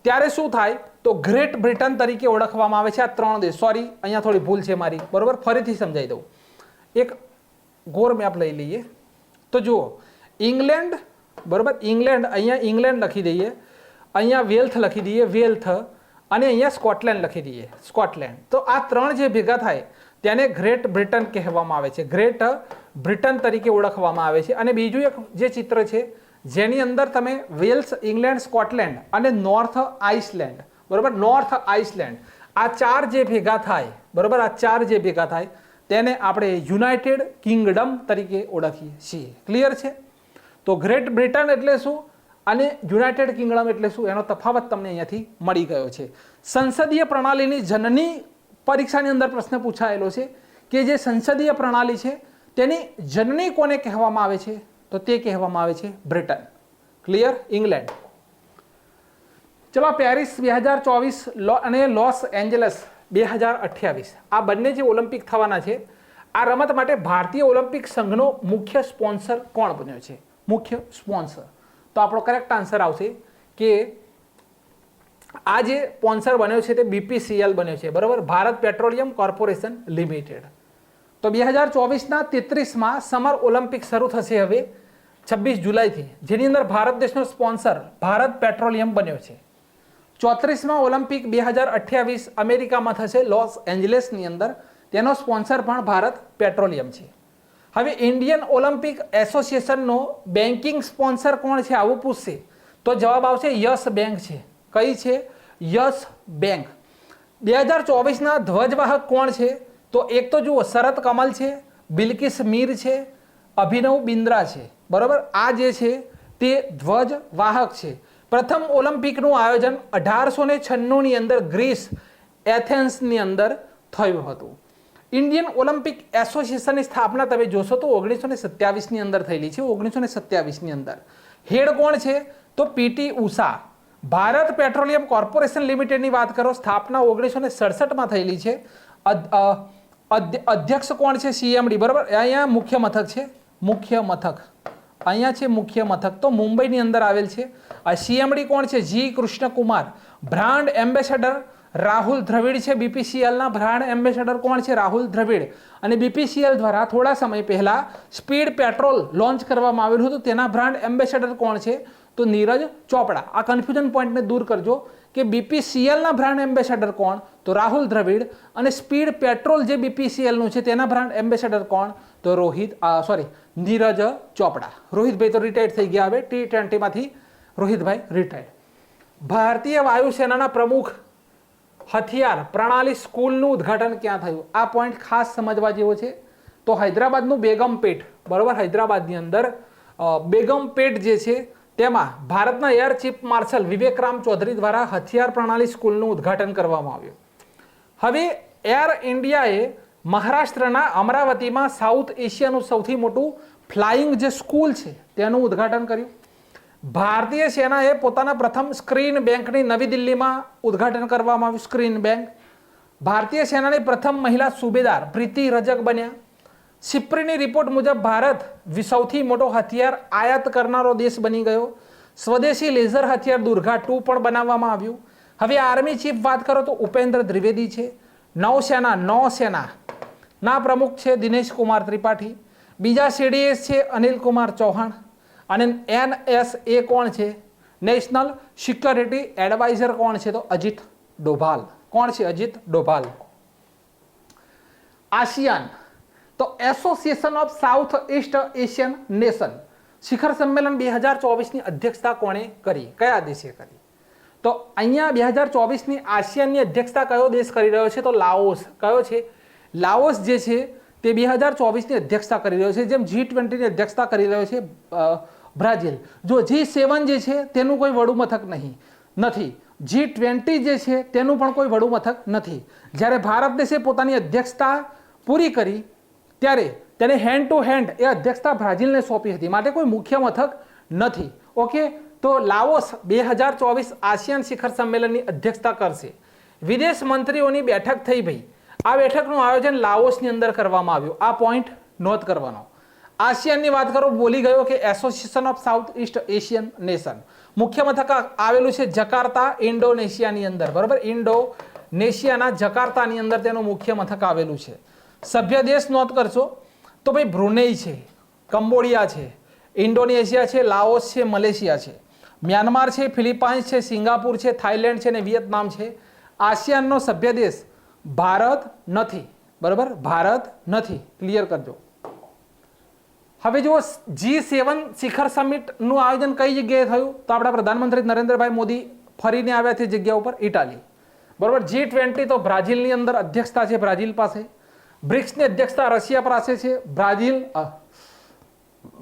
S1: ત્યારે શું થાય? તો ગ્રેટ બ્રિટન તરીકે ઓળખવામાં આવે છે આ 3 દેશ. સોરી, અહીંયા થોડી ભૂલ છે મારી, બરોબર, ફરીથી સમજાવી દઉં. એક ગોળ મેપ લઈ લઈએ. તો જુઓ, ઇંગ્લેન્ડ, બરોબર, ઇંગ્લેન્ડ, અહીંયા ઇંગ્લેન્ડ લખી દઈએ, અહીંયા વેલ્થ લખી દઈએ, વેલ્થ, અને અહીંયા સ્કોટલેન્ડ લખી દઈએ, સ્કોટલેન્ડ. તો આ 3 જે ભેગા થાય તેને ગ્રેટ બ્રિટન કહેવામાં આવે છે, ગ્રેટ બ્રિટન તરીકે ઓળખવામાં આવે છે. અને બીજું એક જે ચિત્ર છે જેની અંદર તમે વેલ્સ, ઇંગ્લેન્ડ, સ્કોટલેન્ડ અને નોર્થ આઇસલેન્ડ, બરોબર, નોર્થ આઇસલેન્ડ, આ 4 જે ભેગા થાય, બરોબર, આ 4 જે ભેગા થાય તેને આપણે યુનાઇટેડ કિંગડમ તરીકે ઓળખીએ છીએ. ક્લિયર છે? તો ગ્રેટ બ્રિટન એટલે શું અને યુનાઇટેડ કિંગડમ એટલે શું, એનો તફાવત તમને અહીંયાથી મળી ગયો છે. સંસદીય પ્રણાલીની જનની પરીક્ષાની અંદર પ્રશ્ન પૂછાયેલો છે કે જે સંસદીય પ્રણાલી છે તેની જનની કોને કહેવામાં આવે છે? તો તે કહેવામાં આવે છે બ્રિટન. ક્લિયર? ઇંગ્લેન્ડ. ચલો, પેરિસ 2024 અને લોસ એન્જલસ 2028, આ બંને જે ઓલિમ્પિક થવાના છે, આ રમત માટે ભારતીય ઓલિમ્પિક સંઘનો મુખ્ય સ્પોન્સર કોણ બન્યો છે? મુખ્ય સ્પોન્સર. તો આપણો કરેક્ટ આન્સર આવશે કે આ જે સ્પોન્સર બન્યો છે તે BPCL બન્યો છે, બરોબર, ભારત પેટ્રોલિયમ કોર્પોરેશન લિમિટેડ. તો 2024ના 33માં સમર ઓલિમ્પિક શરૂ થશે હવે 26 જુલાઈથી, જેની અંદર ભારત દેશનો સ્પોન્સર ભારત પેટ્રોલિયમ બન્યો છે. 34માં ઓલિમ્પિક 2028 અમેરિકામાં થશે, લોસ એન્જલિસની અંદર, તેનો સ્પોન્સર પણ ભારત પેટ્રોલિયમ છે. હવે ઇન્ડિયન ઓલિમ્પિક એસોસિએશનનો બેન્કિંગ સ્પોન્સર કોણ છે આવું પૂછશે તો જવાબ આવશે યસ બેંક છે. કઈ છે? Yes bank. 2024ના ધ્વજવાહક કોણ છે? તો એક તો જુઓ, શરત કમલ છે, બિલ્કિસ મીર છે, અભિનવ બિંદ્રા છે, બરોબર. આ જે છે તે ધ્વજવાહક છે. પ્રથમ ઓલિમ્પિકનું આયોજન 1896ની અંદર ગ્રીસ, એથેન્સની અંદર થયું હતું. ઇન્ડિયન ઓલિમ્પિક એસોસિએશનની સ્થાપના તમે જોશો તો 1927ની અંદર થયેલી છે. 1927ની અંદર હેડ કોણ છે? તો PT Usha, Bharat petroleum corporation લિમિટેડની વાત કરો, સ્થાપના 1967માં થયેલી છે. અધ્યક્ષ કોણ છે? સીએમડી. બરાબર. અહીંયા મુખ્ય મથક છે, મુખ્ય મથક અહીંયા છે મુખ્ય મથક તો મુંબઈની અંદર આવેલ છે. આ સીએમડી કોણ છે? જી કૃષ્ણકુમાર. બ્રાન્ડ એમ્બેસેડર રાહુલ દ્રવિડ છે. બીપીસીએલના બ્રાન્ડ એમ્બેસેડર કોણ છે? રાહુલ દ્રવિડ. અને બીપીસીએલ દ્વારા થોડા સમય પહેલા સ્પીડ પેટ્રોલ લોન્ચ કરવામાં આવેલું હતું, તેના બ્રાન્ડ એમ્બેસેડર કોણ છે? તો નીરજ ચોપડા. આ કન્ફ્યુઝન પોઈન્ટને દૂર કરજો કે બીપીસીએલના બ્રાન્ડ એમ્બેસેડર કોણ? તો રાહુલ દ્રવિડ. અને સ્પીડ પેટ્રોલ જે બીપીસીએલનું છે તેના બ્રાન્ડ એમ્બેસેડર કોણ? તો નીરજ ચોપડા. રોહિતભાઈ તો રિટાયર્ડ થઈ ગયા, હવે T20માંથી રોહિતભાઈ રિટાયર્ડ. ભારતીય વાયુસેનાના પ્રમુખ હથિયાર પ્રણાલી સ્કૂલનું ઉદ્ઘાટન ક્યાં થયું? આ પોઈન્ટ ખાસ સમજવા જેવો છે. તો હૈદરાબાદનું બેગમપેટ. બરાબર. હૈદરાબાદની અંદર બેગમપેટ જે છે તેમાં ભારતના air chief marshal Vivekram Chaudhary દ્વારા હથિયાર પ્રણાલી સ્કૂલનું ઉદ્ઘાટન કરવામાં આવ્યું. હવે એર ઇન્ડિયાએ મહારાષ્ટ્રના અમરાવતીમાં સાઉથ એશિયાનું સૌથી મોટું ફ્લાઇંગ જે સ્કૂલ છે તેનું ઉદ્ઘાટન કર્યું. ભારતીય સેનાએ પોતાના પ્રથમ સ્ક્રીન બેંકની નવી દિલ્હીમાં ઉદ્ઘાટન કરવામાં આવ્યું. Screen bank. ભારતીય સેનાની પ્રથમ મહિલા સુબેદાર પ્રીતિ રજક બન્યા. સિપ્રીની રિપોર્ટ મુજબ ભારત સૌથી મોટો હથિયાર આયાત કરનારો દેશ બની ગયો. સ્વદેશી લેઝર હથિયાર દુર્ગા 2 પણ બનાવવામાં આવ્યું. હવે આર્મી ચીફ વાત કરો તો ઉપેન્દ્ર દ્વિવેદી છે. નૌસેના ના પ્રમુખ છે દિનેશ કુમાર ત્રિપાઠી. બીજા સીડીએસ છે અનિલ કુમાર ચૌહાણ. અને NSA કોણ છે? નેશનલ સિક્યોરિટી એડવાઇઝર કોણ છે? તો અજીત ડોભાલ. કોણ છે? અજીત ડોભાલ. આસિયાન તો association of south East Asian nation શિખર સંમેલન 2024ની અધ્યક્ષતા કોણે કરી? કયા દેશે કરી? તો અહીંયા 2024ની આસિયાનની અધ્યક્ષતા કયો દેશ કરી રહ્યો છે? તો લાઓસ. કયો છે? લાઓસ જે છે તે 2024ની અધ્યક્ષતા કરી રહ્યો છે, જેમ G20ની અધ્યક્ષતા કરી રહ્યો છે બ્રાઝિલ. જો G7 જે છે તેનું કોઈ વડું મથક નથી. G20 જે છે તેનું પણ કોઈ વડું મથક નથી. જ્યારે ભારત દેશે પોતાની અધ્યક્ષતા પૂરી કરી ત્યારે તેને હેન્ડ ટુ હેન્ડ એ અધ્યક્ષતા બ્રાઝિલને સોંપી હતી, માટે કોઈ મુખ્ય મથક નથી. ઓકે. તો લાઓસ 2024 આસિયાન શિખર સંમેલનની અધ્યક્ષતા કરશે. વિદેશ મંત્રીઓની બેઠક થઈ ભાઈ. આ બેઠકનું આયોજન લાઓસની અંદર કરવામાં આવ્યું. આ પોઈન્ટ નોંધ કરવાનો. આસિયાનની વાત કરો, બોલી ગયો કે association of south East Asian nation. મુખ્ય મથક આવેલું છે જકાર્તા, ઇન્ડોનેશિયાની અંદર. બરાબર. ઇન્ડોનેશિયાના જકાર્તાની અંદર તેનું મુખ્ય મથક આવેલું છે. સભ્ય દેશ નોંધ કરશો તો ભાઈ બ્રુનેઈ છે, કંબોડિયા છે, ઇન્ડોનેશિયા છે, લાઓસ છે, મલેશિયા છે, મ્યાનમાર છે, ફિલિપાઇન્સ છે, સિંગાપુર છે, થાઈલેન્ડ છે અને વિયેતનામ છે. આસિયાનનો સભ્ય દેશ ભારત નથી. બરાબર. ભારત નથી. ક્લિયર કરજો. હવે જો G7 શિખર સમિટનું આયોજન કઈ જગ્યાએ થયું? તો આપણા પ્રધાનમંત્રી નરેન્દ્રભાઈ મોદી ફરીને આવ્યા તે જગ્યા ઉપર, ઇટાલી. બરાબર. G20 તો બ્રાઝિલની અંદર અધ્યક્ષતા છે બ્રાઝિલ પાસે. બ્રિક્સની અધ્યક્ષતા રશિયા પાસે છે.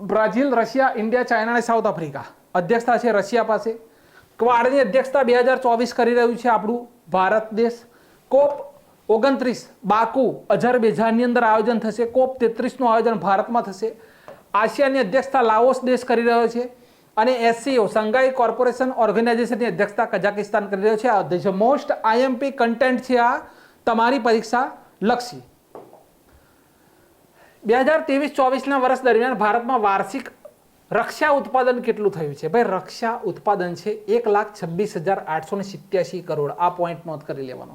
S1: બ્રાઝિલ, રશિયા, ઇન્ડિયા, ચાઇના અને સાઉથ આફ્રિકા અધ્યક્ષતા છે રશિયા પાસે. ક્વાડની અધ્યક્ષતા 2024 કરી રહ્યું છે આપણું ભારત દેશ. COP29 બાકુ અઝરબૈજાનની અંદર આયોજન થશે. COP33નું આયોજન ભારતમાં થશે. આસિયાનની અધ્યક્ષતા લાઓસ દેશ કરી રહ્યો છે. અને SCO સંઘાઈ કોર્પોરેશન ઓર્ગેનાઇઝેશનની અધ્યક્ષતા કઝાકિસ્તાન કરી રહ્યો છે. આ મોસ્ટ IMP કન્ટેન્ટ છે આ તમારી પરીક્ષા લક્ષી. 2023-24ના વર્ષ દરમિયાન ભારતમાં વાર્ષિક રક્ષા ઉત્પાદન કેટલું થયું છે? ભાઈ રક્ષા ઉત્પાદન છે 1,26,887 કરોડ. આ પોઈન્ટ નોંધ કરી લેવાનો.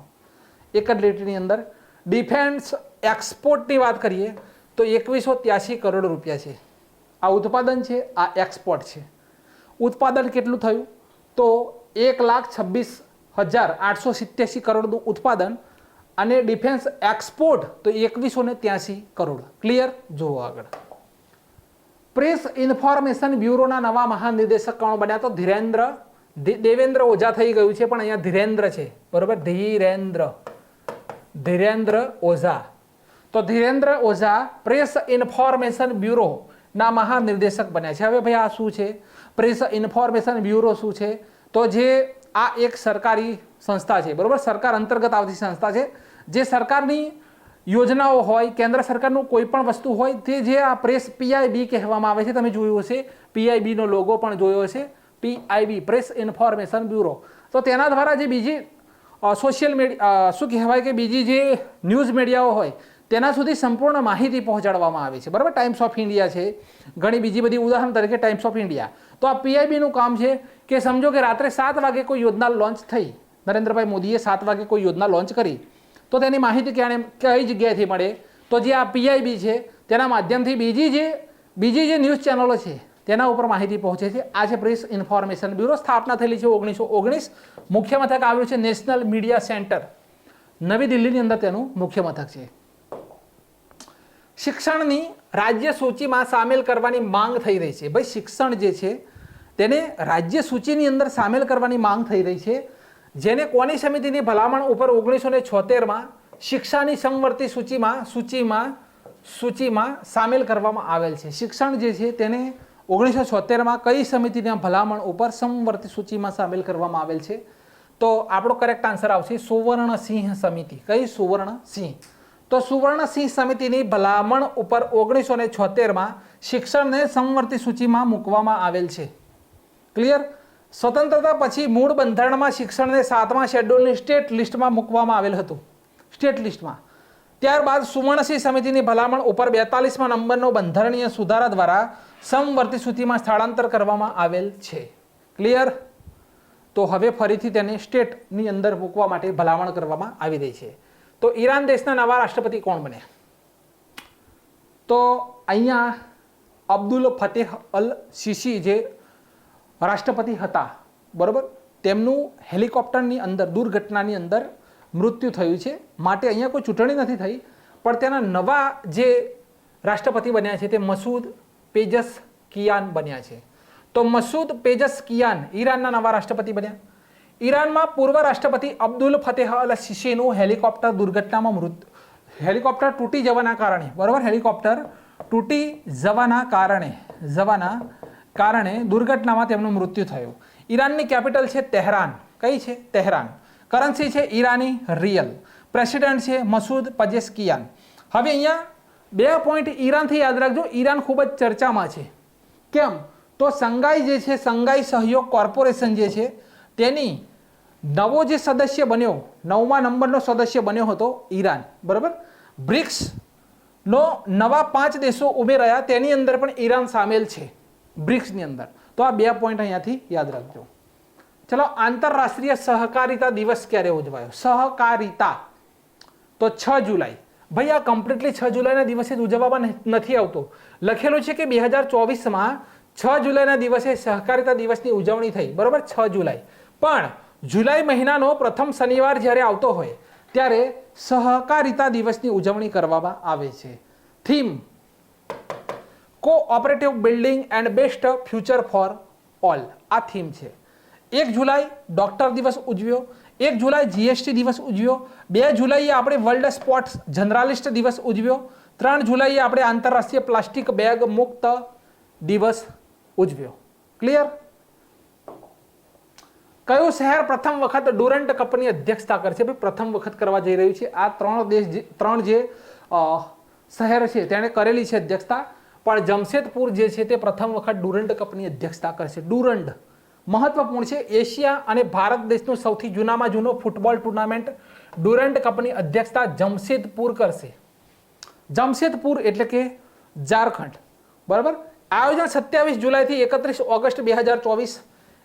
S1: એક જ લીટીની અંદર. ડિફેન્સ એક્સપોર્ટની વાત કરીએ તો 2183 કરોડ રૂપિયા છે. આ ઉત્પાદન છે, આ એક્સપોર્ટ છે. ઉત્પાદન કેટલું થયું? તો 1,26,887 કરોડનું ઉત્પાદન અને ડિફેન્સ એક્સપોર્ટ તો 2183 કરોડ. ક્લિયર? જુઓ આગળ. પ્રેસ ઇન્ફોર્મેશન બ્યુરોના નવા મહાનિર્દેશક કોણ બન્યા? તો દેવેન્દ્ર ઓઝા થઈ ગયું છે, પણ અહીંયા ધીરેન્દ્ર છે. બરોબર. ધીરેન્દ્ર ઓઝા. તો Dhirendra Ojha Press Information Bureau ના મહાનિર્દેશક બન્યા છે. હવે ભાઈ આ શું છે? પ્રેસ ઇન્ફોર્મેશન બ્યુરો શું છે? તો જે આ એક સરકારી સંસ્થા છે. બરોબર. સરકાર અંતર્ગત આવતી સંસ્થા છે, જે સરકારની યોજનાઓ હોય, કેન્દ્ર સરકારનું કોઈ પણ વસ્તુ હોય તે જે આ પ્રેસ PIB કહેવામાં આવે છે. તમે જોયું હશે, PIB નો લોગો પણ જોયો હશે. PIB press Information bureau. તો તેના દ્વારા જે બીજી સોશિયલ મીડિયા શું કહેવાય કે બીજી જે ન્યૂઝ મીડિયાઓ હોય તેના સુધી સંપૂર્ણ માહિતી પહોંચાડવામાં આવે છે. બરાબર, ટાઈમ્સ ઓફ ઇન્ડિયા છે, ઘણી બીજી બધી, ઉદાહરણ તરીકે ટાઈમ્સ ઓફ ઇન્ડિયા. તો આ PIBનું કામ છે કે સમજો કે રાત્રે 7 વાગે કોઈ યોજના લોન્ચ થઈ, નરેન્દ્રભાઈ મોદીએ 7 વાગે કોઈ યોજના લોન્ચ કરી, તો તેની માહિતી કઈ જગ્યાએથી મળે? તો જે આ PIB છે તેના માધ્યમથી બીજી જે ન્યૂઝ ચેનલો છે તેના ઉપર માહિતી પહોંચે છે. આ છે પ્રેસ ઇન્ફોર્મેશન બ્યુરો. સ્થાપના થયેલી છે 1919. મુખ્ય મથક આવ્યું છે નેશનલ મીડિયા સેન્ટર, નવી દિલ્હીની અંદર તેનું મુખ્ય મથક છે. શિક્ષણની રાજ્ય સૂચિમાં સામેલ કરવાની માંગ થઈ રહી છે. ભાઈ, શિક્ષણ જે છે તેને રાજ્ય સૂચિની અંદર સામેલ કરવાની માંગ થઈ રહી છે, જેને કોની સમિતિની ભલામણ ઉપર 1976માં શિક્ષાની સમવર્તી સૂચિમાં સામેલ કરવામાં આવેલ છે. શિક્ષણ જે છે તેને 1976માં કઈ સમિતિના ભલામણ ઉપર સમવર્તી સૂચિમાં સામેલ કરવામાં આવેલ છે? તો આપણો કરેક્ટ આન્સર આવશે સુવર્ણસિંહ સમિતિ. કઈ? સુવર્ણસિંહ. તો સુવર્ણસિંહ સમિતિની ભલામણ ઉપર 1976માં શિક્ષણને સમવર્તી સૂચિમાં મૂકવામાં આવેલ છે. ક્લિયર? સ્વતંત્રતા પછી મૂળ બંધારણમાં શિક્ષણને 7મા શેડ્યુલની સ્ટેટ લિસ્ટમાં મૂકવામાં આવેલ હતું. સ્ટેટ લિસ્ટમાં. ત્યારબાદ સુવર્ણસિંહ સમિતિની ભલામણ ઉપર 42મા નંબરનો બંધારણીય સુધારા દ્વારા સમવર્તી સૂચિમાં સ્થળાંતર કરવામાં આવેલ છે. ક્લિયર? તો હવે ફરીથી તેને સ્ટેટની અંદર મૂકવા માટે ભલામણ કરવામાં આવી રહી છે. તો ઈરાન દેશના નવા રાષ્ટ્રપતિ કોણ બન્યા? તો અહીંયા અબ્દુલ ફતેહ અલ સીસી જે રાષ્ટ્રપતિ હતા, બરોબર, તેમનું હેલિકોપ્ટરની અંદર દુર્ઘટનાની અંદર મૃત્યુ થયું છે. માટે અહીંયા કોઈ ચૂંટણી નથી થઈ, પણ તેના નવા જે રાષ્ટ્રપતિ બન્યા છે તે મસૂદ પેજેશકિયાન બન્યા છે. તો મસૂદ પેજેશકિયાન ઈરાનના નવા રાષ્ટ્રપતિ બન્યા. ઈરાનમાં પૂર્વ રાષ્ટ્રપતિ અબ્દુલ ફતેહ અલ સીસીનું હેલિકોપ્ટર દુર્ઘટનામાં હેલિકોપ્ટર તૂટી જવાના કારણે, બરોબર, હેલિકોપ્ટર તૂટી જવાના કારણે દુર્ઘટનામાં તેમનું મૃત્યુ થયું. ઈરાનની કેપિટલ છે તહેરાન. કઈ છે? તહેરાન. કરન્સી છે ઈરાની રિયલ. પ્રેસિડેન્ટ છે મસૂદ પેજેશકિયાન. હવે અહીંયા 2 પોઈન્ટ ઈરાનથી યાદ રાખજો. ઈરાન ખૂબ જ ચર્ચામાં છે. કેમ? તો સંઘાઈ જે છે, સંઘાઈ સહયોગ કોર્પોરેશન જે છે તેની નવો જે સદસ્ય બન્યો, 9મા નંબરનો સદસ્ય બન્યો હતો ઈરાન, બરાબર. બ્રિક્સનો નવા 5 દેશો ઉમેરાયા, તેની અંદર પણ ઈરાન સામેલ છે બ્રિક્સની અંદર. તો આ 2 પોઈન્ટ અહીંયાથી યાદ રાખજો. ચલો, આંતરરાષ્ટ્રીય સહકારિતા દિવસ ક્યારે ઉજવાયો? સહકારિતા તો 6 જુલાઈ. ભાઈ, આ કમ્પ્લીટલી 6 જુલાઈના દિવસે જ ઉજવવામાં નથી આવતો. લખેલું છે કે 2024માં 6 જુલાઈના દિવસે સહકારિતા દિવસની ઉજવણી થઈ, બરોબર, 6 જુલાઈ. પણ જુલાઈ મહિનાનો પ્રથમ શનિવાર જ્યારે આવતો હોય ત્યારે સહકારિતા દિવસની ઉજવણી કરવામાં આવે છે. Theme cooperative building and best future for all. આ થીમ છે. 1 જુલાઈ ડોક્ટર દિવસ ઉજવ્યો, 1 જુલાઈ GST દિવસ ઉજવ્યો, 2 જુલાઈએ આપણે વર્લ્ડ સ્પોર્ટ્સ જર્નાલિસ્ટ દિવસ ઉજવ્યો, 3 જુલાઈએ આપણે આંતરરાષ્ટ્રીય પ્લાસ્ટિક બેગ મુક્ત દિવસ ઉજવ્યો. ક્લિયર? કયું શહેર પ્રથમ વખત ડુરન્ટ કપની અધ્યક્ષતા કરશે? ભાઈ, પ્રથમ વખત કરવા જઈ રહ્યું છે. આ 3 જે શહેર છે તેણે કરેલી છે અધ્યક્ષતા, પણ જમશેદપુર જે છે તે પ્રથમ વખત ડુરન્ટ કપની અધ્યક્ષતા કરશે. ડુરન્ટ મહત્વપૂર્ણ છે. એશિયા અને ભારત દેશનું સૌથી જૂનામાં જૂનો ફૂટબોલ ટુર્નામેન્ટ ડુરન્ટ કપની અધ્યક્ષતા જમશેદપુર કરશે. જમશેદપુર એટલે કે ઝારખંડ, બરાબર. આયોજન 27 જુલાઈથી 31 ઓગસ્ટ 2024.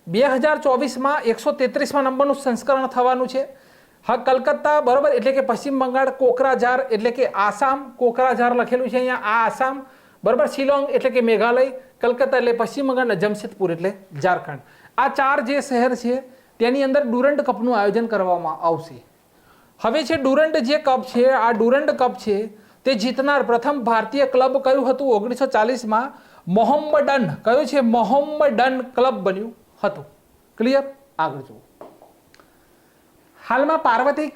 S1: 2024માં 133મા નંબરનું સંસ્કરણ થવાનું છે. હા, કલકત્તા, બરાબર, એટલે કે પશ્ચિમ બંગાળ. કોકરાઝાર એટલે કે આસામ. કોકરાઝાર લખેલું છે અહીંયા, આ આસામ, બરાબર. શિલોંગ એટલે કે મેઘાલય. કલકત્તા એટલે પશ્ચિમ બંગાળ. જમશેદપુર એટલે ઝારખંડ. આ 4 જે શહેર છે તેની અંદર ડુરન્ટ કપનું આયોજન કરવામાં આવશે. હવે છે ડુરન્ટ જે કપ છે, આ ડુરન્ટ કપ છે તે જીતનાર પ્રથમ ભારતીય ક્લબ કયું હતું? 1940માં મોહમ્મડન. કયું છે? મોહમ્મડન ક્લબ બન્યું હતું. ક્લિયર? આગળ જુઓ. હાલમાં પાર્વતી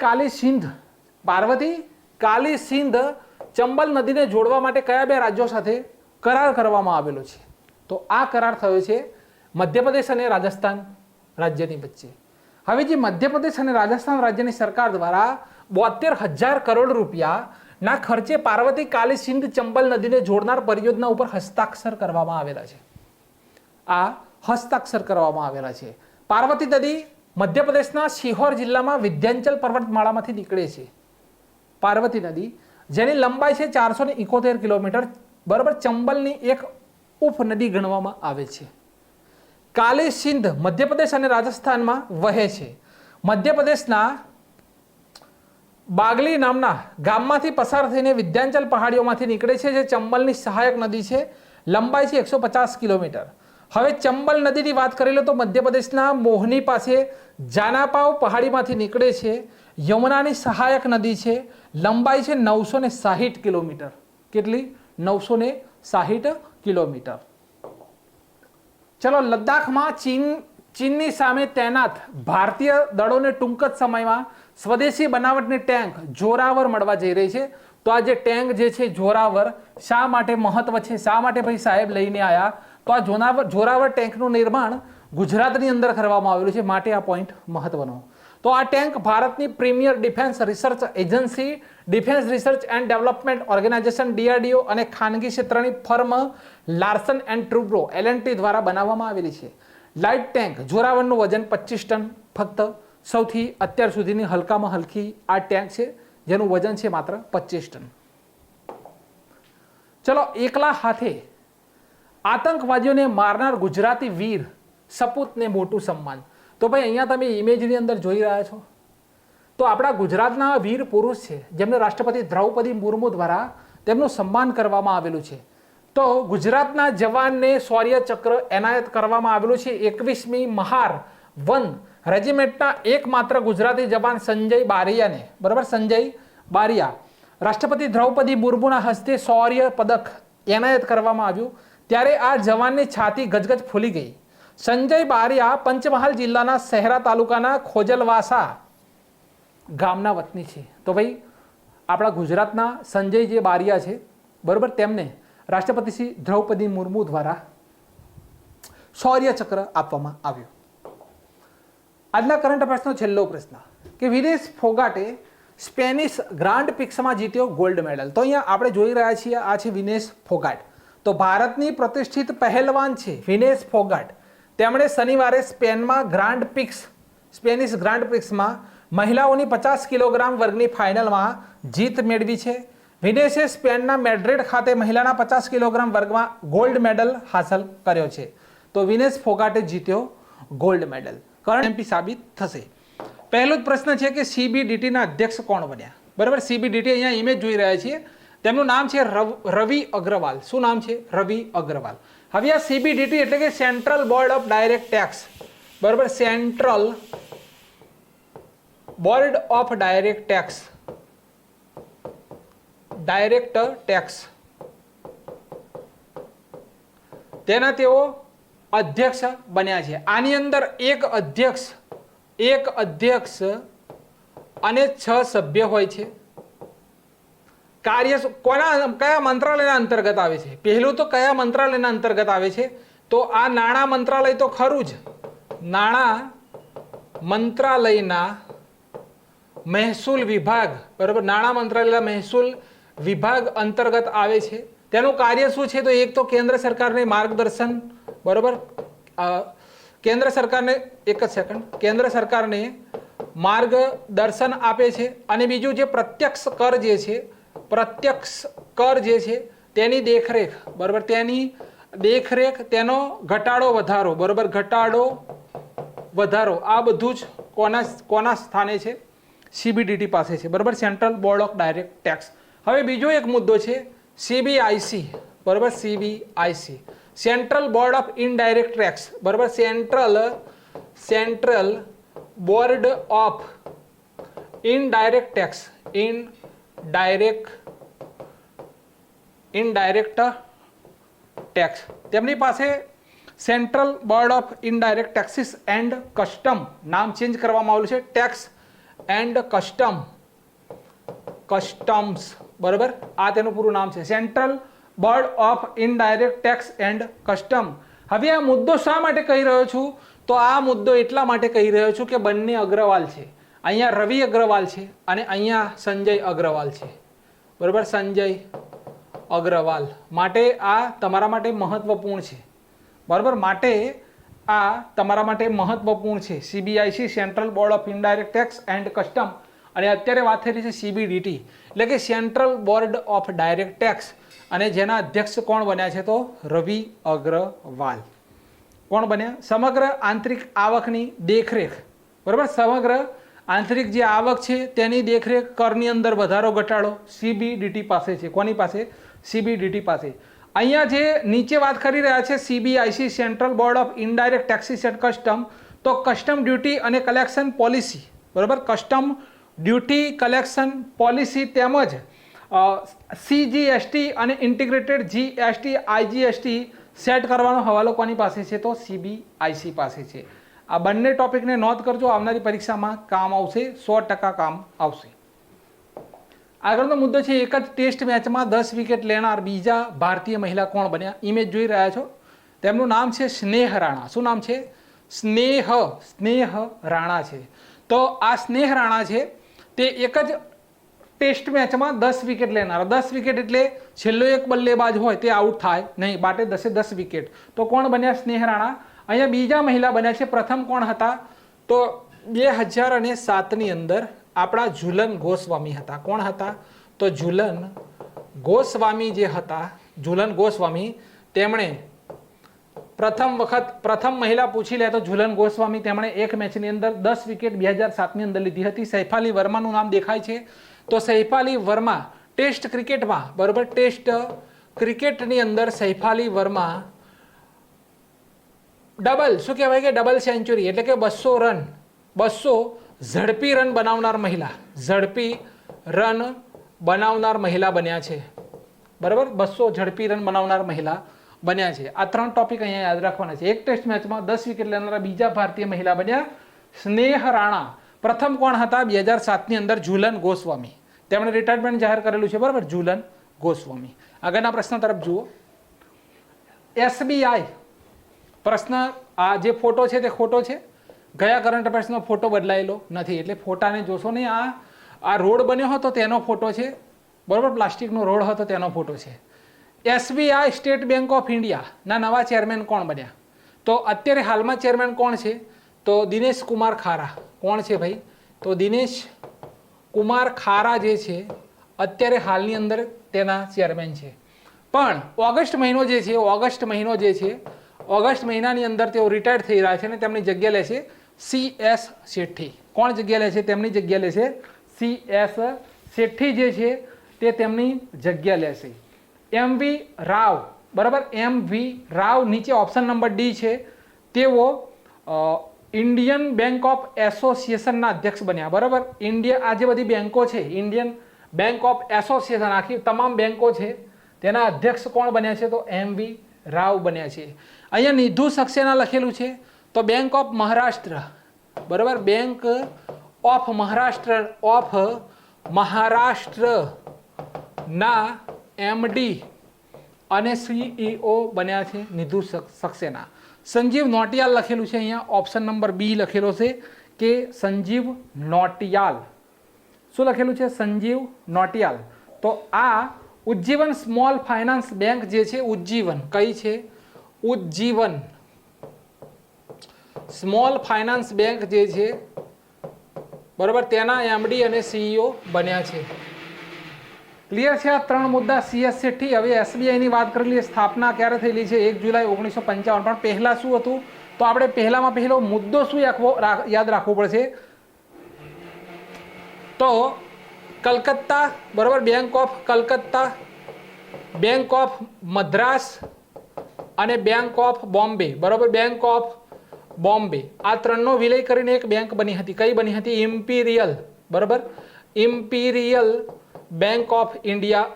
S1: કાલી સિંધ ચંબલ નદીને જોડવા માટે કયા 2 રાજ્યો સાથે કરાર કરવામાં આવેલો છે? તો આ કરાર થયો છે મધ્યપ્રદેશ અને રાજસ્થાન રાજ્યની વચ્ચે. હવે જે મધ્યપ્રદેશ અને રાજસ્થાન રાજ્યની સરકાર દ્વારા 72,000 કરોડ રૂપિયાના ખર્ચે પાર્વતી કાલી સિંધ ચંબલ નદીને જોડનાર પરિયોજના ઉપર હસ્તાક્ષર કરવામાં આવેલા છે. આ હસ્તાક્ષર કરવામાં આવેલા છે. પાર્વતી નદી મધ્યપ્રદેશના શિહોર જિલ્લામાં વિંધ્યાચલ પર્વતમાળામાંથી નીકળે છે. પાર્વતી નદી જેની લંબાઈ છે 471 કિલોમીટર, બરાબર, ચંબલની એક ઉપનદી ગણવામાં આવે છે. કાલી સિંધ મધ્યપ્રદેશ અને રાજસ્થાનમાં વહે છે. મધ્યપ્રદેશના બાગલી નામના ગામમાંથી પસાર થઈને વિંધ્યાચલ પહાડીઓમાંથી નીકળે છે, જે ચંબલની સહાયક નદી છે. લંબાઈ છે 150 કિલોમીટર. હવે ચંબલ નદીની વાત કરી લો તો મધ્યપ્રદેશના મોહની પાસે જાનાપાવ પહાડીમાંથી નીકળે છે. યમુનાની સહાયક નદી છે. લંબાઈ છે 960 કિલોમીટર. કેટલી? 960 કિલોમીટર. ચલો, લદ્દાખમાં ચીનની સામે તૈનાત ભારતીય દળોને ટૂંક જ સમયમાં સ્વદેશી બનાવટની ટેન્ક જોરાવર મળવા જઈ રહી છે. તો આ જે ટેન્ક જે છે જોરાવર, શા માટે મહત્વ છે, શા માટે ભાઈ સાહેબ લઈને આવ્યા? તો આ જોરાવર ટેન્કનું નિર્માણ ગુજરાતની અંદર કરવામાં આવેલું છે, માટે આ પોઈન્ટ મહત્વનો. તો આ ટેન્ક ભારતની premier Defence Research Agency Defence Research and Development Organisation DRDO અને ખાનગી ક્ષેત્રની firm Larsen and Toubro LNT દ્વારા બનાવવામાં આવેલી છે. લાઇટ ટેન્ક જોરાવરનું વજન 25 ટન. ફક્ત સૌથી અત્યાર સુધીની હલકામાં હલકી આ ટેન્ક છે, જેનું વજન છે માત્ર 25 ટન. ચલો, એકલા હાથે આતંકવાદીઓને મારનાર ગુજરાતી વીર સપૂતને મોટું સન્માન. તો ભાઈ અહીંયા તમે ઇમેજની અંદર જોઈ રહ્યા છો, તો આપણા ગુજરાતના વીર પુરુષ છે જેમને રાષ્ટ્રપતિ દ્રૌપદી મુર્મુ દ્વારા તેમનું સન્માન કરવામાં આવેલું છે. તો ગુજરાતના જવાનને શૌર્ય ચક્ર એનાયત કરવામાં આવેલું છે. 21મી મહાર વન રેજિમેન્ટના એકમાત્ર ગુજરાતી જવાન સંજય બારિયાને, બરાબર, સંજય બારિયા, રાષ્ટ્રપતિ દ્રૌપદી મુર્મુના હસ્તે શૌર્ય પદક એનાયત કરવામાં આવ્યું. ત્યારે આ જવાનની છાતી ગજગજ ફૂલી ગઈ. સંજય બારિયા પંચમહાલ જિલ્લાના શહેરા તાલુકાના ખોજલવાસા ગામના વતની છે. તો ભાઈ આપણા ગુજરાતના સંજય જે બારિયા છે, બરાબર, તેમને રાષ્ટ્રપતિ શ્રી દ્રૌપદી મુર્મુ દ્વારા શૌર્ય ચક્ર આપવામાં આવ્યું. આજના કરંટ અફેર્સનો છેલ્લો પ્રશ્ન કે વિનેશ ફોગાટે સ્પેનિશ ગ્રાન્ડ પ્રિક્સમાં જીત્યો ગોલ્ડ મેડલ. તો અહીંયા આપણે જોઈ રહ્યા છીએ, આ છે વિનેશ ફોગાટ. તો ભારતની પ્રતિષ્ઠિત પહેલવાન છે વિનેશ ફોગાટ. તેમણે શનિવારે સ્પેનમાં સ્પેનિશ ગ્રાન્ડ પ્રિક્સમાં મહિલાઓની 50 કિલોગ્રામ વર્ગની ફાઇનલમાં જીત મેળવી છે. વિનેશે સ્પેનના મેડ્રિડ ખાતે મહિલાના 50 કિલોગ્રામ વર્ગમાં ગોલ્ડ મેડલ હાંસલ કર્યો છે. તો વિનેશ ફોગાટે જીત્યો ગોલ્ડ મેડલ. કરંટ MP સાબિત થશે. પહેલો જ પ્રશ્ન છે કે CBDTના અધ્યક્ષ કોણ બન્યા? બરાબર, CBDT અહીંયા ઇમેજ જોઈ રહ્યા છીએ, તેમનું નામ છે રવિ અગ્રવાલ. શું નામ છે? રવિ અગ્રવાલ. હવે આ CBDT એટલે કે central board of direct tax, બરાબર, central board of direct tax, તેના તેઓ અધ્યક્ષ બન્યા છે. આની અંદર એક અધ્યક્ષ અને 6 સભ્ય હોય છે. કાર્ય કયા મંત્રાલયના અંતર્ગત આવે છે? પહેલું તો કયા મંત્રાલયના અંતર્ગત આવે છે? તો આ નાણાં મંત્રાલય તો ખરું જ, નાણાં મંત્રાલયના મહેસૂલ વિભાગ, બરાબર, નાણાં મંત્રાલયના મહેસૂલ વિભાગ અંતર્ગત આવે છે. તેનું કાર્ય શું છે? તો એક તો કેન્દ્ર સરકારને માર્ગદર્શન, બરાબર, કેન્દ્ર સરકારને કેન્દ્ર સરકારને માર્ગદર્શન આપે છે. અને બીજું જે પ્રત્યક્ષ કર જે છે તેની દેખરેખ, બરાબર, તેની દેખરેખ, તેનો ઘટાડો વધારો, બરાબર, ઘટાડો વધારો, આ બધું જ કોના સ્થાને છે? CBDT પાસે છે, બરાબર, central board of direct tax. હવે બીજો એક મુદ્દો છે CBIC, બરાબર, CBIC, central board of indirect tax, બરાબર, central board of indirect tax, indirect tax. તેમની પાસે central board of indirect taxes and custom નામ ચેન્જ કરવામાં આવેલું છે, ટેક્સ એન્ડ કસ્ટમ્સ, બરાબર, આ તેનું પૂરું નામ છે, central board of indirect tax and custom. હવે આ મુદ્દો શા માટે કહી રહ્યો છું? તો આ મુદ્દો એટલા માટે કહી રહ્યો છું કે બંને અગ્રવાલ છે. અહીંયા રવિ અગ્રવાલ છે અને અહીંયા સંજય અગ્રવાલ છે, બરાબર, સંજય અગ્રવાલ. માટે આ તમારા માટે મહત્વપૂર્ણ છે, બરાબર. માટે આ તમારા માટે મહત્વપૂર્ણ છે. CBIC central board of indirect tax and custom, અને અત્યારે વાત થઈ રહી છે CBDT એટલે કે central board of direct tax, અને જેના અધ્યક્ષ કોણ બન્યા છે તો રવિ અગ્રવાલ. કોણ બન્યા? સમગ્ર આંતરિક આવકની દેખરેખ, બરાબર, સમગ્ર આંતરિક જે આવક છે તેની દેખરેખ, કરની અંદર વધારો ઘટાડો CBDT પાસે છે. કોની પાસે? CBDT પાસે. અહીંયા જે નીચે વાત કરી રહ્યા છે CBIC central board of indirect taxes and custom, તો કસ્ટમ ડ્યુટી અને કલેક્શન પોલિસી, બરાબર, કસ્ટમ ડ્યુટી કલેક્શન પોલિસી તેમજ CGST અને ઇન્ટિગ્રેટેડ GST IGST સેટ કરવાનો હવાલો કોની પાસે છે તો CBIC પાસે છે. આ બંને ટોપિકને નોંધ કરજો, આવનારી પરીક્ષામાં કામ આવશે, 100% કામ આવશે. આગળનો મુદ્દો છે, એક જ ટેસ્ટ મેચમાં 10 વિકેટ લેનાર બીજા ભારતીય મહિલા કોણ બન્યા? ઇમેજ જોઈ રહ્યા છો, તેમનું નામ છે સ્નેહ રાણા. શું નામ છે? સ્નેહ રાણા છે. તો આ સ્નેહ રાણા છે તે એક જ ટેસ્ટ મેચમાં 10 વિકેટ લેનાર. 10 વિકેટ એટલે છેલ્લો એક બલ્લેબાજ હોય તે આઉટ થાય નહીં, બાટે 10 વિકેટ. તો કોણ બન્યા? સ્નેહ રાણા. અહીંયા બીજા મહિલા બન્યા છે. પ્રથમ કોણ હતા તો 2007ની અંદર આપણા ઝુલન ગોસ્વામી હતા. કોણ હતા તો ઝુલન ગોસ્વામી જે હતા, ઝુલન ગોસ્વામી, તેમણે પ્રથમ મહિલા પૂછી લે તો ઝુલન ગોસ્વામી, તેમણે એક મેચની અંદર 10 વિકેટ 2007ની અંદર લીધી હતી. સૈફાલી વર્માનું નામ દેખાય છે, તો સૈફાલી વર્મા ટેસ્ટ ક્રિકેટમાં, બરોબર, ટેસ્ટ ક્રિકેટની અંદર સૈફાલી વર્મા ડબલ, શું કહેવાય કે ડબલ સેન્ચુરી એટલે કે 200 રન, 200 ઝડપી રન બનાવનાર મહિલા, ઝડપી રન બનાવનાર મહિલા બન્યા છે, બરાબર, 200 ઝડપી રન બનાવનાર મહિલા બન્યા છે. આ 3 ટોપિક અહીંયા યાદ રાખવાના છે. એક ટેસ્ટ મેચમાં 10 વિકેટ લેનારા બીજા ભારતીય મહિલા બન્યા સ્નેહ રાણા. પ્રથમ કોણ હતા 2007ની અંદર? ઝુલન ગોસ્વામી. તેમણે રિટાયરમેન્ટ જાહેર કરેલું છે, બરાબર, ઝુલન ગોસ્વામી. આગળના પ્રશ્ન તરફ જુઓ. SBI પ્રશ્ન, આ જે ફોટો છે તે ખોટો છે. ગયા કરંટ અફેર્સનો ફોટો બદલાયેલો નથી, એટલે ફોટાને જોશો નહીં. આ રોડ બન્યો હતો તેનો ફોટો છે, બરોબર, પ્લાસ્ટિકનો રોડ હતો તેનો ફોટો છે. SBI સ્ટેટ બેંક ઓફ ઇન્ડિયાના નવા ચેરમેન કોણ બન્યા? તો અત્યારે હાલમાં ચેરમેન કોણ છે તો દિનેશ કુમાર ખારા. કોણ છે ભાઈ? તો દિનેશ કુમાર ખારા જે છે અત્યારે હાલની અંદર તેના ચેરમેન છે. પણ ઓગસ્ટ મહિનો જે છે, ઓગસ્ટ મહિનાની અંદર તેઓ રિટાયર થઈ રહ્યા છે અને તેમની જગ્યા લેશે CS શેઠી. કોણ જગ્યા લે છે? તેમની જગ્યા લેશે CS શેઠી જે છે તે તેમની જગ્યા લેશે. MV રાવ, બરાબર, MV રાવ નીચે ઓપ્શન નંબર D છે, તેઓ ઇન્ડિયન બેંક ઓફ એસોસિએશનના અધ્યક્ષ બન્યા, બરાબર. આ જે બધી બેંકો છે, ઇન્ડિયન બેંક ઓફ એસોસિએશન, આખી તમામ બેંકો છે, તેના અધ્યક્ષ કોણ બન્યા છે તો MV રાવ બન્યા છે. અહીંયા નિધુ સક્સેના લખેલું છે, તો બેંક ઓફ મહારાષ્ટ્ર, બરાબર, બેંક ઓફ મહારાષ્ટ્રના MD અને CEO બન્યા છે નિધુ સક્સેના. સંજીવ નોટિયાલ લખેલું છે, અહીંયા ઓપ્શન નંબર B લખેલો છે કે સંજીવ નોટિયાલ. શું લખેલું છે? સંજીવ નોટિયાલ. તો આ ઉજ્જીવન સ્મોલ ફાઇનાન્સ બેંક જે છે, ઉજ્જીવન, કઈ છે? ઉજ્જીવન સ્મોલ ફાઇનાન્સ બેંક જે છે, બરાબર, તેના MD અને CEO બન્યા છે. ક્લિયર છે? આ 3 મુદ્દા. CS શેઠી. હવે SBI ની વાત કરી લઈએ. સ્થાપના ક્યારે થયેલી છે? 1 જુલાઈ 1955. પણ પહેલા શું હતું તો આપણે પહેલો મુદ્દો શું યાદ રાખવો પડશે તો કલકત્તા, બરાબર, bank of Calcutta, bank of Madras અને બેંક ઓફ બોમ્બે, બરાબર, બેંક ઓફ બોમ્બે. આ 3નો વિલય કરીને એક બેંક બની હતી. કઈ બની હતી? ઇમ્પિરિયલ, બરાબર, ઇમ્પિરિયલ બેંક ઓફ ઇન્ડિયા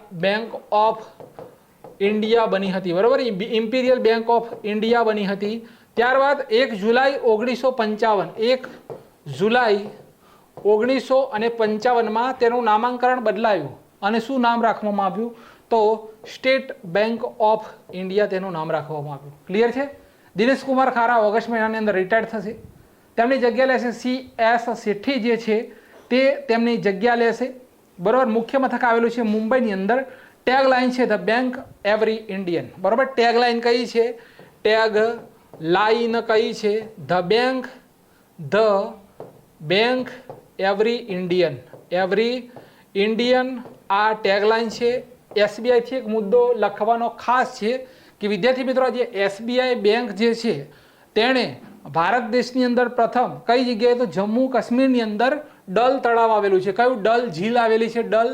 S1: બની હતી, બરાબર, ઇમ્પિરિયલ બેંક ઓફ ઇન્ડિયા બની હતી. ત્યારબાદ 1 જુલાઈ 1955માં તેનું નામાંકરણ બદલાયું અને શું નામ રાખવામાં આવ્યું તો સ્ટેટ બેંક ઓફ ઇન્ડિયા તેનું નામ રાખવામાં આવ્યું. ક્લિયર છે? દિનેશ કુમાર ખારા ઓગસ્ટ મહિનાની અંદર રિટાયર થશે, તેમની જગ્યા લેશે CS શેઠી જે છે તે તેમની જગ્યા લેશે, બરાબર. મુખ્ય મથક આવેલું છે મુંબઈની અંદર. ટેગ લાઇન છે ધ બેંક એવરી ઇન્ડિયન, બરાબર. ટેગ લાઇન કઈ છે? ટેગ લાઈન કઈ છે? ધ બેંક એવરી ઇન્ડિયન આ ટેગલાઇન છે. એસબીઆઈ થી એક મુદ્દો લખવાનો ખાસ છે કે વિદ્યાર્થી મિત્રો, જે એસબીઆઈ બેંક જે છે તેણે ભારત દેશની અંદર પ્રથમ કઈ જગ્યાએ? તો જમ્મુ કાશ્મીરની અંદર ડલ તળાવ આવેલું છે. કયું? ડલ ઝીલ આવેલી છે. ડલ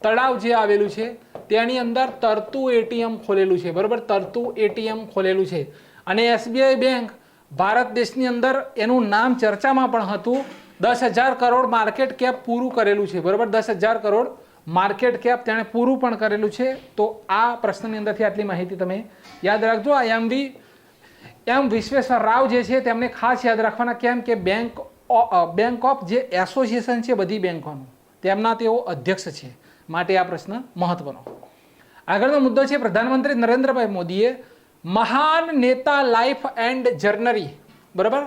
S1: તળાવ જે આવેલું છે તેની અંદર તરતું એટીએમ ખોલેલું છે. બરોબર, તરતું એટીએમ ખોલેલું છે. અને એસબીઆઈ બેંક ભારત દેશની અંદર એનું નામ ચર્ચામાં પણ હતું. 10,000 કરોડ માર્કેટ કેપ પૂરું કરેલું છે. બરોબર, 10,000 કરોડ માર્કેટ કેપ તેણે પૂરું પણ કરેલું છે. તો આ પ્રશ્નની અંદરથી આટલી માહિતી તમે યાદ રાખજો. આ એમ વિશ્વેશ્વર રાવ જે છે તેમને ખાસ યાદ રાખવાના. કેમ કે બેંક ઓફ જે એસોસિએશન છે બધી બેંકોનું, તેમના તેઓ અધ્યક્ષ છે, માટે આ પ્રશ્ન મહત્વનો. આગળનો મુદ્દો છે, પ્રધાનમંત્રી નરેન્દ્રભાઈ મોદીએ મહાન નેતા લાઈફ એન્ડ જર્નરી, બરાબર,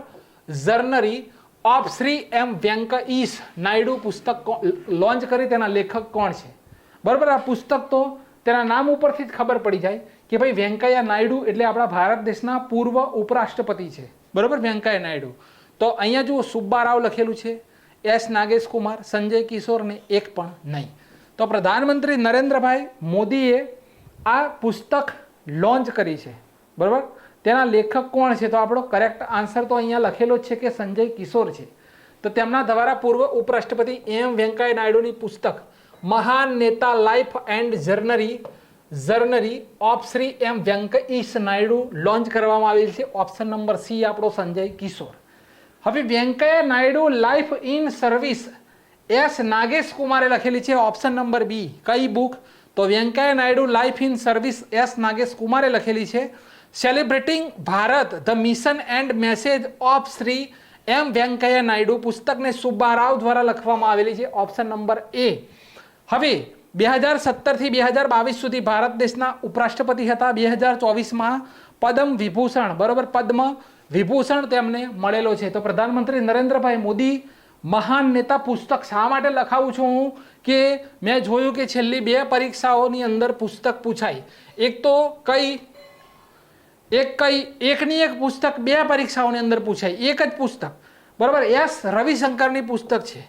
S1: જર્નરી ઓફ શ્રી એમ વેંકઈસ નાયડુ પુસ્તક લોન્ચ કરી. તેના લેખક કોણ છે? બરાબર, આ પુસ્તક તો તેના નામ ઉપરથી જ ખબર પડી જાય કે ભાઈ વેંકૈયા નાયડુ એટલે આપણા ભારત દેશના પૂર્વ ઉપરાષ્ટ્રપતિ છે. બરાબર, વેંકૈયા નાયડુ. તો અહીંયા જુઓ સુબ્બારાવ લખેલું છે, એસ નાગેશ કુમાર, સંજય કિશોર ને એક પણ નહીં. તો પ્રધાનમંત્રી નરેન્દ્રભાઈ મોદીએ આ પુસ્તક લોન્ચ કરી છે. બરાબર, તેના લેખક કોણ છે? તો આપણો કરેક્ટ આન્સર તો અહીંયા લખેલો જ છે કે સંજય કિશોર છે. તો તેમના દ્વારા પૂર્વ ઉપરાષ્ટ્રપતિ એમ વેંકૈયા નાયડુની પુસ્તક મહાન નેતા life and journey of Shri M Venkaiah Naidu launch કરવામાં આવેલ છે. ઓપ્શન નંબર સી આપણો સંજય કિશોર. હવે Venkaiah Naidu life in service S Nagesh કુમારે લખેલી છે. Option number B. કઈ બુક? તો Venkaiah Naidu life in service S Nagesh કુમારે લખેલી છે. Celebrating Bharat the mission and message of Shri M Venkaiah Naidu પુસ્તકને સુબ્બારાવ દ્વારા લખવામાં આવેલી છે. Option number A. હવે 2017 થી 2022 સુધી ભારત દેશના ઉપરાષ્ટ્રપતિ હતા. 2024માં પદ્મ વિભૂષણ, બરોબર, પદ્મ વિભૂષણ તેમને મળેલો છે. તો પ્રધાનમંત્રી નરેન્દ્રભાઈ મોદી મહાન નેતા પુસ્તક શા માટે લખાવું છું હું? કે મેં જોયું કે છેલ્લી 2 પરીક્ષાઓની અંદર પુસ્તક પૂછાય. એક તો એકની એક પુસ્તક 2 પરીક્ષાઓની અંદર પૂછાય, એક જ પુસ્તક. બરાબર, એસ રવિશંકરની પુસ્તક છે.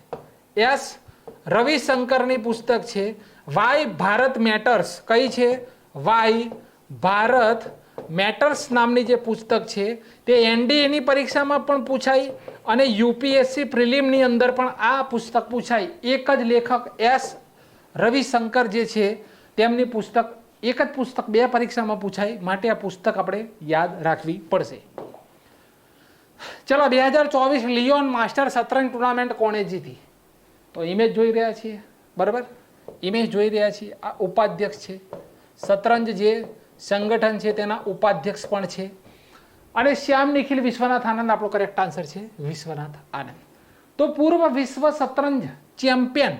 S1: એસ રવિશંકરની પુસ્તક છે વાય ભારત મેટર્સ. કઈ છે? વાય ભારત મેટર્સ નામની જે પુસ્તક છે તે એનડીએની પરીક્ષામાં પણ પૂછાય અને યુપીએસસી પ્રિલિમની અંદર પણ આ પુસ્તક પૂછાય. એક જ લેખક એસ રવિશંકર જે છે તેમની પુસ્તક, એક જ પુસ્તક 2 પરીક્ષામાં પૂછાય, માટે આ પુસ્તક આપણે યાદ રાખવી પડશે. ચલો, 2024 લિયોન માસ્ટર શતરંજ ટુર્નામેન્ટ કોણે જીતી? તો ઇમેજ જોઈ રહ્યા છીએ. બરાબર, ઇમેજ જોઈ રહ્યા છીએ. આ ઉપાધ્યક્ષ છે. શતરંજ જે સંગઠન છે તેના ઉપાધ્યક્ષ પણ છે. અને શ્યામ નિખિલ વિશ્વનાથ આનંદ આપણો કરેક્ટ આન્સર છે. વિશ્વનાથ આનંદ. તો પૂર્વ વિશ્વ શતરંજ ચેમ્પિયન,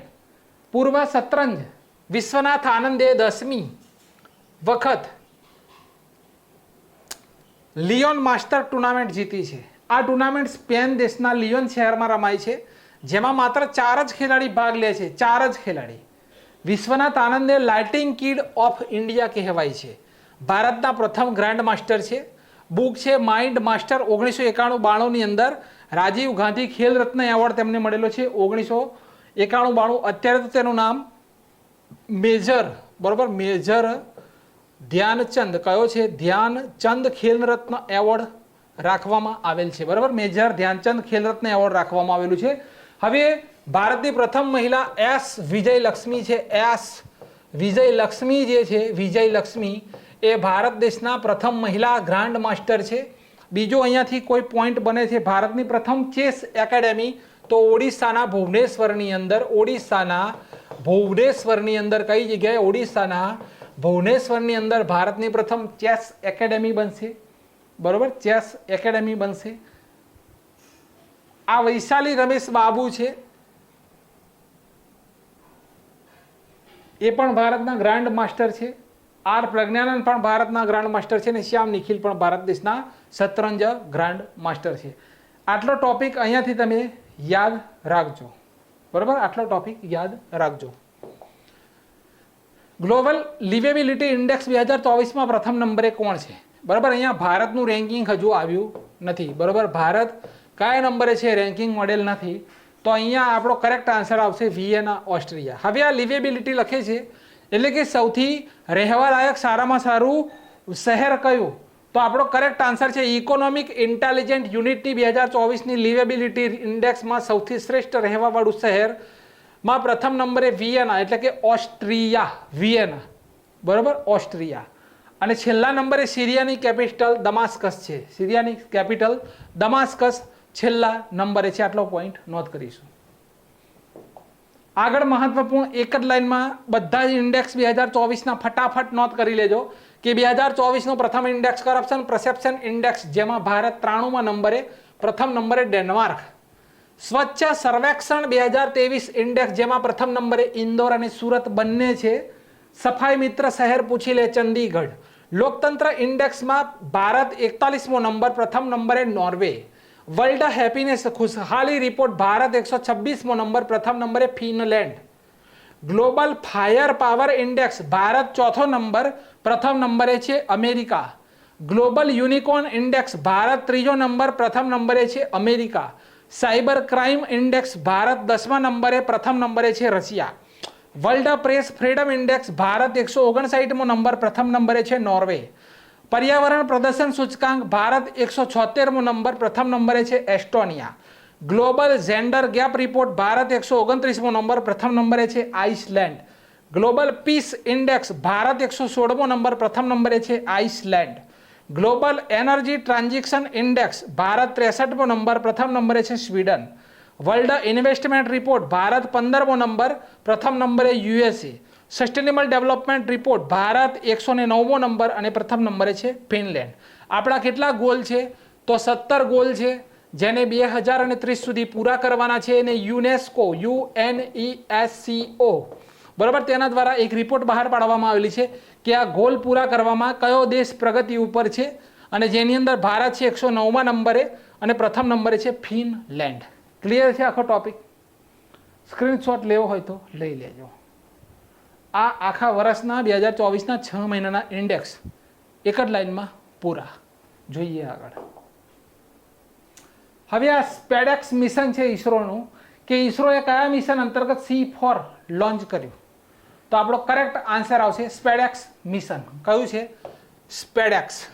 S1: પૂર્વ શતરંજ વિશ્વનાથ આનંદે 10મી વખત લિયોન માસ્ટર ટુર્નામેન્ટ જીતી છે. આ ટુર્નામેન્ટ સ્પેન દેશના લિયોન શહેરમાં રમાય છે, જેમાં માત્ર 4 જ ખેલાડી ભાગ લે છે. 4 જ ખેલાડી. વિશ્વનાથ આનંદને લાઇટિંગ કિડ ઓફ ઇન્ડિયા કહેવાય છે. ભારતના પ્રથમ ગ્રાન્ડ માસ્ટર છે. બુક છે માઇન્ડ માસ્ટર. 1991-92 ની અંદર રાજીવ ગાંધી ખેલ રત્ન એવોર્ડ તેમને મળેલો છે. 1991-92. અત્યારે તો તેનું નામ મેજર, બરોબર, મેજર ધ્યાનચંદ કયો છે? ધ્યાનચંદ ખેલ રત્ન એવોર્ડ રાખવામાં આવેલ છે. બરાબર, મેજર ધ્યાનચંદ ખેલ રત્ન એવોર્ડ રાખવામાં આવેલું છે. હવે ભારતની પ્રથમ મહિલા એસ વિજયલક્ષ્મી છે. એસ વિજયલક્ષ્મી જે છે, વિજયલક્ષ્મી એ ભારત દેશના પ્રથમ મહિલા ગ્રાન્ડ માસ્ટર છે. બીજો અહીંયાથી કોઈ પોઈન્ટ બને છે. ભારતની પ્રથમ ચેસ એકેડેમી તો ઓડિશાના ભુવનેશ્વરની અંદર, ઓડિશાના ભુવનેશ્વરની અંદર કઈ જગ્યાએ? ઓડિશાના ભુવનેશ્વરની અંદર ભારતની પ્રથમ ચેસ એકેડેમી બનશે. બરોબર, ચેસ એકેડેમી બનશે. આ વૈશાલી રમેશ બાબુ છે, એ પણ ભારતના ગ્રાન્ડ માસ્ટર છે. આર પ્રજ્ઞાનંદ પણ ભારતના ગ્રાન્ડ માસ્ટર છે અને શ્યામ નિખિલ પણ ભારત દેશના શતરંજ ગ્રાન્ડ માસ્ટર છે. આટલો ટોપિક અહીંયાથી તમે યાદ રાખજો. બરાબર, આટલો ટોપિક યાદ રાખજો. ગ્લોબલ લિવેબિલિટી ઇન્ડેક્સ 2024માં પ્રથમ નંબરે કોણ છે? બરાબર, અહીંયા ભારતનું રેન્કિંગ હજુ આવ્યું નથી. બરાબર, ભારત કયા નંબરે છે રેન્કિંગ મોડેલ નથી, તો અહીંયા આપણો કરેક્ટ આન્સર આવશે વિયેના, ઓસ્ટ્રિયા. હવે આ લિવેબિલિટી લખે છે એટલે કે સૌથી રહેવાલાયક સારામાં સારું શહેર કયું, તો આપણો કરેક્ટ આન્સર છે ઇકોનોમિક ઇન્ટેલિજન્ટ યુનિટની 2024ની લિવેબિલિટી ઇન્ડેક્સમાં સૌથી શ્રેષ્ઠ રહેવાવાળું શહેરમાં પ્રથમ નંબરે વિયેના એટલે કે ઓસ્ટ્રિયા, વિયેના. બરાબર, ઓસ્ટ્રિયા. અને છેલ્લા નંબરે સિરિયાની કેપિટલ દમાસ્કસ છે. સિરિયાની કેપિટલ દમાસ્કસ છેલ્લા નંબરે છે. આટલો પોઈન્ટ નોંધ કરીશું. આગળ મહત્વપૂર્ણ એક જ લાઈનમાં બધા જ ઇન્ડેક્સ 2024ના ફટાફટ નોંધ કરી લેજો કે 2024નો પ્રથમ ઇન્ડેક્સ કરપ્શન પરસેપ્શન ઇન્ડેક્સ, જેમાં ભારત 93માં નંબરે, પ્રથમ નંબરે ડેનમાર્ક. સ્વચ્છ સર્વેક્ષણ 2023 ઇન્ડેક્સ, જેમાં પ્રથમ નંબરે ઇન્દોર અને સુરત બંને છે. સફાઈ મિત્ર શહેર પૂછી લે, ચંદીગઢ. લોકતંત્ર ઇન્ડેક્સમાં ભારત 41મો નંબર, પ્રથમ નંબરે નોર્વે. વર્લ્ડ હેપીનેસ ખુશહાલી રિપોર્ટ ભારત 126મો નંબર, પ્રથમ નંબરે Finland. Global fire power index Bharat ચોથો નંબર, પ્રથમ નંબરે છે America. Global unicorn index Bharat ત્રીજો નંબર, પ્રથમ નંબરે છે America. Cyber crime index Bharat 10મા નંબરે, પ્રથમ નંબરે છે Russia. World press freedom index Bharat 159મો નંબર, પ્રથમ નંબરે છે નોર્વે. પર્યાવરણ પ્રદર્શન સૂચકાંક ભારત 176મો નંબર, પ્રથમ નંબરે છે Estonia. Global gender gap report Bharat 129મો નંબર, પ્રથમ નંબરે છે Iceland. Global peace index Bharat 116મો નંબર, પ્રથમ નંબરે છે Iceland. Global energy transaction index Bharat 63મો નંબર, પ્રથમ નંબરે છે Sweden. World investment report Bharat 15મો નંબર, પ્રથમ નંબરે USA. Sustainable development report Bharat 109મો નંબર અને પ્રથમ નંબરે છે ફિનલેન્ડ. આપણા કેટલા ગોલ છે? તો 17 ગોલ છે, જેને 2030 સુધી પૂરા કરવાના છે. અને યુનેસ્કો, UNESCO, બરાબર, તેના દ્વારા એક રિપોર્ટ બહાર પાડવામાં આવેલી છે કે આ ગોલ પૂરા કરવામાં કયો દેશ પ્રગતિ ઉપર છે, અને જેની અંદર ભારત છે 109મા નંબરે અને પ્રથમ નંબરે છે ફિનલેન્ડ. ક્લિયર છે આખો ટોપિક? સ્ક્રીનશોટ લેવો હોય તો લઈ લેજો. આ આખા વર્ષના 2024ના 6 મહિનાના ઇન્ડેક્સ એક જ લાઈનમાં પૂરા. જોઈએ આગળ. હવે આ સ્પેડેક્સ મિશન છે ઈસરોનું, કે ઈસરોએ કયા મિશન અંતર્ગત C4 લોન્ચ કર્યું, તો આપણો કરેક્ટ આન્સર આવશે સ્પેડેક્સ મિશન. કયું છે? સ્પેડેક્સ.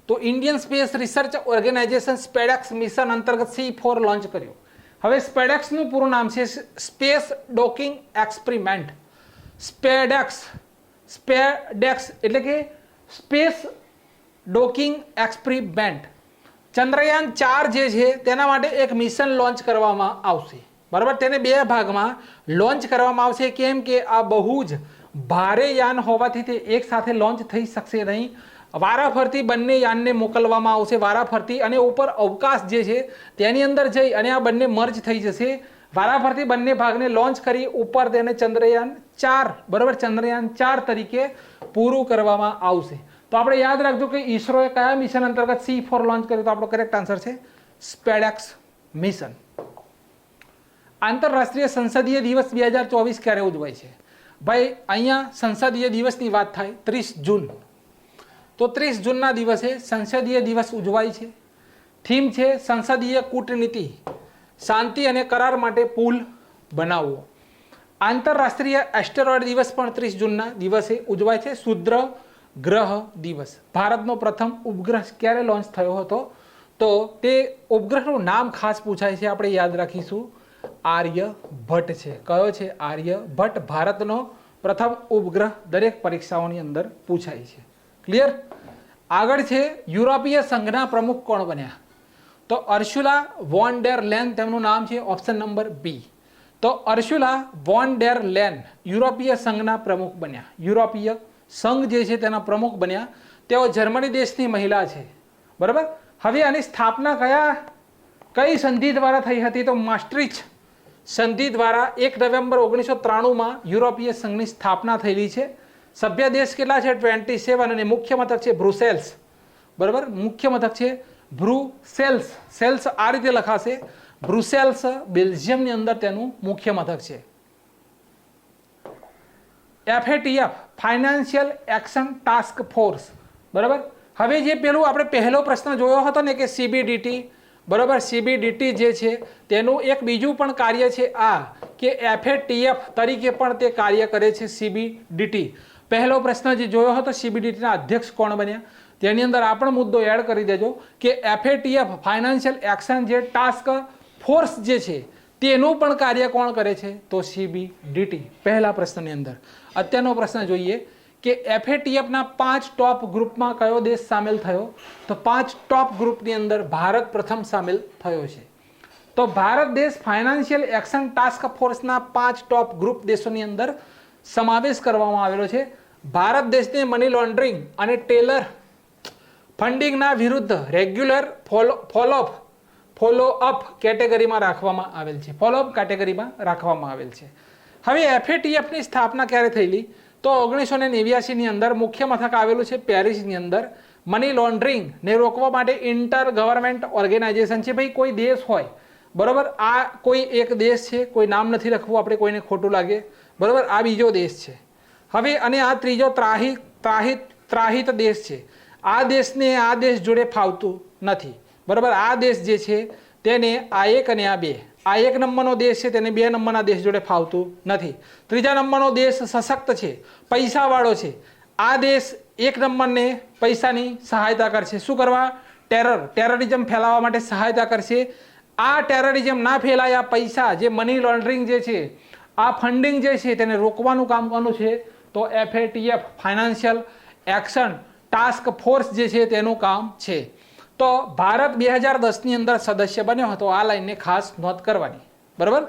S1: તો Indian space research organisation Spadex mission અંતર્ગત C4 લોન્ચ કર્યું. હવે સ્પેડેક્સનું પૂરું નામ છે સ્પેસ ડોકિંગ એક્સપેરિમેન્ટ. સ્પેડેક્સ એટલે કે સ્પેસ ડોકિંગ એક્સપેરિમેન્ટ. ચંદ્રયાન 4 જે છે તેના માટે એક મિશન લોન્ચ કરવામાં આવશે. બરાબર, તેને 2 ભાગમાં લોન્ચ કરવામાં આવશે. કેમ કે આ બહુ જ ભારે યાન હોવાથી તે એક સાથે લોન્ચ થઈ શકશે નહીં. વારાફરતી બંને યાનને મોકલવામાં આવશે, વારાફરતી, અને ઉપર અવકાશ જે છે તેની અંદર જઈ અને આ બંને મર્જ થઈ જશે. વારાફરતી બંને ભાગને લોન્ચ કરી ઉપર તેને ચંદ્રયાન 4, બરાબર, ચંદ્રયાન 4 તરીકે પૂરું કરવામાં આવશે. તો આપણે યાદ રાખજો કે ઈસરોએ કયા મિશન અંતર્ગત C4 લોન્ચ કર્યું, તો આપણો કરેક્ટ આન્સર છે સ્પેડેક્સ મિશન. આંતરરાષ્ટ્રીય સંસદીય દિવસ 2024 ક્યારે ઉજવાય છે? ભાઈ અહીંયા સંસદીય દિવસની વાત થાય 30 જૂન. તો 30 જૂનના દિવસે સંસદીય દિવસ ઉજવાય છે. થીમ છે સંસદીય કૂટનીતિ, શાંતિ અને કરાર માટે પુલ બનાવવો. આંતરરાષ્ટ્રીય એસ્ટેરોઇડ દિવસ પણ 30 જૂનના દિવસે ઉજવાય છે. શુદ્ર ગ્રહ દિવસ. ભારતનો પ્રથમ ઉપગ્રહ ક્યારે લોન્ચ થયો હતો? તો તે ઉપગ્રહનું નામ ખાસ પૂછાય છે, આપણે યાદ રાખીશું, આર્યભટ્ટ છે. કયો છે? આર્યભટ્ટ. ભારતનો પ્રથમ ઉપગ્રહ દરેક પરીક્ષાઓની અંદર પૂછાય છે. ક્લિયર? આગળ છે યુરોપીય સંઘના પ્રમુખ કોણ બન્યા? તો અર્શુલા વોન ડેર લેન તેમનું નામ છે, ઓપ્શન નંબર બી. તો અર્શુલા વોન ડેર લેન યુરોપીય સંઘના પ્રમુખ બન્યા. યુરોપીય સંઘ જે છે તેના પ્રમુખ બન્યા. તેઓ જર્મની દેશની મહિલા છે. બરાબર. હવે આની સ્થાપના કઈ સંધિ દ્વારા થઈ હતી? તો માસ્ટ્રિચ સંધિ દ્વારા 1 નવેમ્બર 1993માં યુરોપીય સંઘની સ્થાપના થયેલી છે. સભ્ય દેશ કેટલા છે? 27, અને મુખ્ય મથક છે બ્રુસેલ્સ. બરાબર, મુખ્ય મથક છે બ્રુસેલ્સ. સેલ્સ આ રીતે લખાશે, બ્રુસેલ્સ બેલ્જિયમની અંદર તેનું મુખ્ય મથક છે. FATF financial action task force, બરાબર. હવે જે પેલું આપણે પહેલો પ્રશ્ન જોયો હતો ને કે CBDT, બરાબર, CBDT જે છે તેનું એક બીજું પણ કાર્ય છે આ કે FATF તરીકે પણ તે કાર્ય કરે છે CBDT. પહેલો પ્રશ્ન જે જોયો હતો CBDT ના અધ્યક્ષ કોણ બન્યા, તેની અંદર આ પણ મુદ્દો એડ કરી દેજો કે FATF ફાઇનાન્શિયલ એક્શન જે ટાસ્ક ફોર્સ જે છે તેનું પણ કાર્ય કોણ કરે છે તો CBDT. પહેલા પ્રશ્નની અંદર. અત્યારનો પ્રશ્ન જોઈએ કે FATF ના 5 ટોપ ગ્રુપમાં કયો દેશ સામેલ થયો, તો 5 ટોપ ગ્રુપની અંદર ભારત પ્રથમ સામેલ થયો છે. તો ભારત દેશ ફાઇનાન્શિયલ એક્શન ટાસ્ક ફોર્સના 5 ટોપ ગ્રુપ દેશોની અંદર સમાવેશ કરવામાં આવેલો છે. ભારત દેશને મની લોન્ડરિંગ અને ટેલર ફંડિંગના વિરુદ્ધ રેગ્યુલર ફોલોઅપ કેટેગરીમાં રાખવામાં આવેલ છે. ફોલોઅપ કેટેગરીમાં રાખવામાં આવેલ છે. હવે FATFની સ્થાપના ક્યારે થયેલી, તો 1989ની અંદર મુખ્ય મથક આવેલું છે પેરિસની અંદર. મની લોન્ડરિંગ ને રોકવા માટે ઇન્ટર ગવર્મેન્ટ ઓર્ગેનાઇઝેશન છે. ભાઈ કોઈ દેશ હોય, બરાબર, આ કોઈ એક દેશ છે, કોઈ નામ નથી લખવું આપણે, કોઈને ખોટું લાગે, બરાબર, આ બીજો દેશ છે. હવે અને આ ત્રીજો ત્રાહિત દેશ છે. આ દેશને આ દેશ જોડે ફાવતું નથી, બરાબર. આ દેશ જે છે તેને આ એક અને આ બે, આ એક નંબરનો દેશ છે તેને 2 નંબરના દેશ જોડે ફાવતું નથી. ત્રીજા નંબરનો દેશ સશક્ત છે, પૈસાવાળો છે. આ દેશ 1 નંબરને પૈસાની સહાયતા કરશે. શું કરવા? ટેરરિઝમ ફેલાવવા માટે સહાયતા કરશે. આ ટેરરિઝમ ના ફેલાયા પૈસા જે મની લોન્ડરિંગ જે છે, આ ફંડિંગ જે છે તેને રોકવાનું કામ કોનું છે તો FATF financial action task force જે છે તેનું કામ છે. તો ભારત 2010ની અંદર સદસ્ય બન્યો હતો. આ લાઈનને ખાસ નોંધ કરવાની, બરાબર.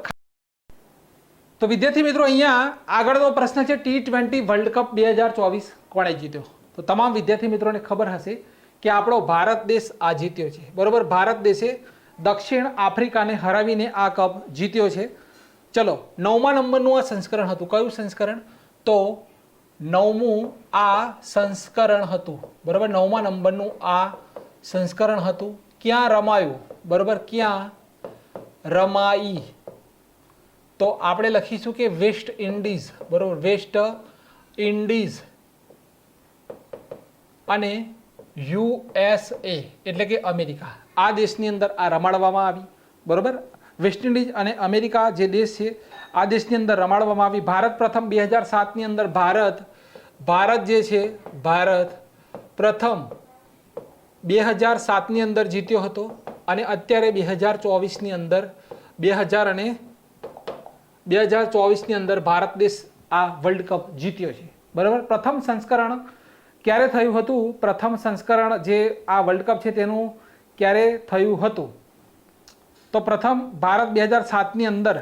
S1: તો વિદ્યાર્થી મિત્રો અહીંયા આગળનો પ્રશ્ન છે T20 વર્લ્ડ કપ 2024 કોણે જીત્યો? તો તમામ વિદ્યાર્થી મિત્રોને ખબર હશે કે આપણો ભારત દેશ આ જીત્યો છે, બરાબર. ભારત દેશે દક્ષિણ આફ્રિકાને હરાવીને આ કપ જીત્યો છે. ચલો, 9મા નંબરનું આ સંસ્કરણ હતું. કયું સંસ્કરણ? તો 9મું આ સંસ્કરણ હતું, બરાબર. 9મા નંબરનું આ સંસ્કરણ હતું. ક્યાં રમાયું, બરાબર, ક્યાં રમાઈ? તો આપણે લખીશું કે વેસ્ટ ઇન્ડિઝ, બરાબર, વેસ્ટ ઇન્ડિઝ અને USA એટલે કે અમેરિકા, આ દેશની અંદર આ રમાડવામાં આવી, બરાબર. વેસ્ટ ઇન્ડિઝ અને અમેરિકા જે દેશ છે આ દેશની અંદર રમાડવામાં આવી. ભારત પ્રથમ 2007ની અંદર ભારત જે છે ભારત પ્રથમ 2007ની અંદર જીત્યો હતો અને અત્યારે 2024ની અંદર 2024ની અંદર ભારત દેશ આ વર્લ્ડ કપ જીત્યો છે, બરાબર. પ્રથમ સંસ્કરણ ક્યારે થયું હતું? પ્રથમ સંસ્કરણ જે આ વર્લ્ડ કપ છે તેનું ક્યારે થયું હતું? તો પ્રથમ ભારત 2007ની અંદર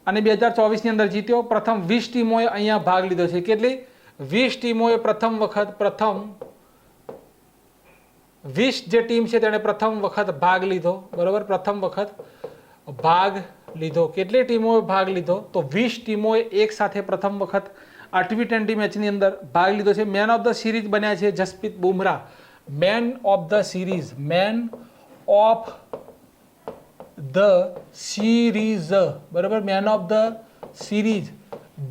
S1: અને 2024ની અંદર જીત્યો. પ્રથમ 20 ટીમોએ અહીંયા ભાગ લીધો છે. કેટલી? 20 ટીમોએ પ્રથમ 20 જે ટીમ છે તેણે પ્રથમ વખત ભાગ લીધો, બરાબર. પ્રથમ વખત ભાગ લીધો. કેટલી ટીમોએ ભાગ લીધો? તો 20 ટીમોએ એક સાથે પ્રથમ વખત આ T20 મેચની અંદર ભાગ લીધો છે. મેન ઓફ ધ સિરીઝ બન્યા છે Jasprit Bumrah. Man of the series, બરાબર, man of the series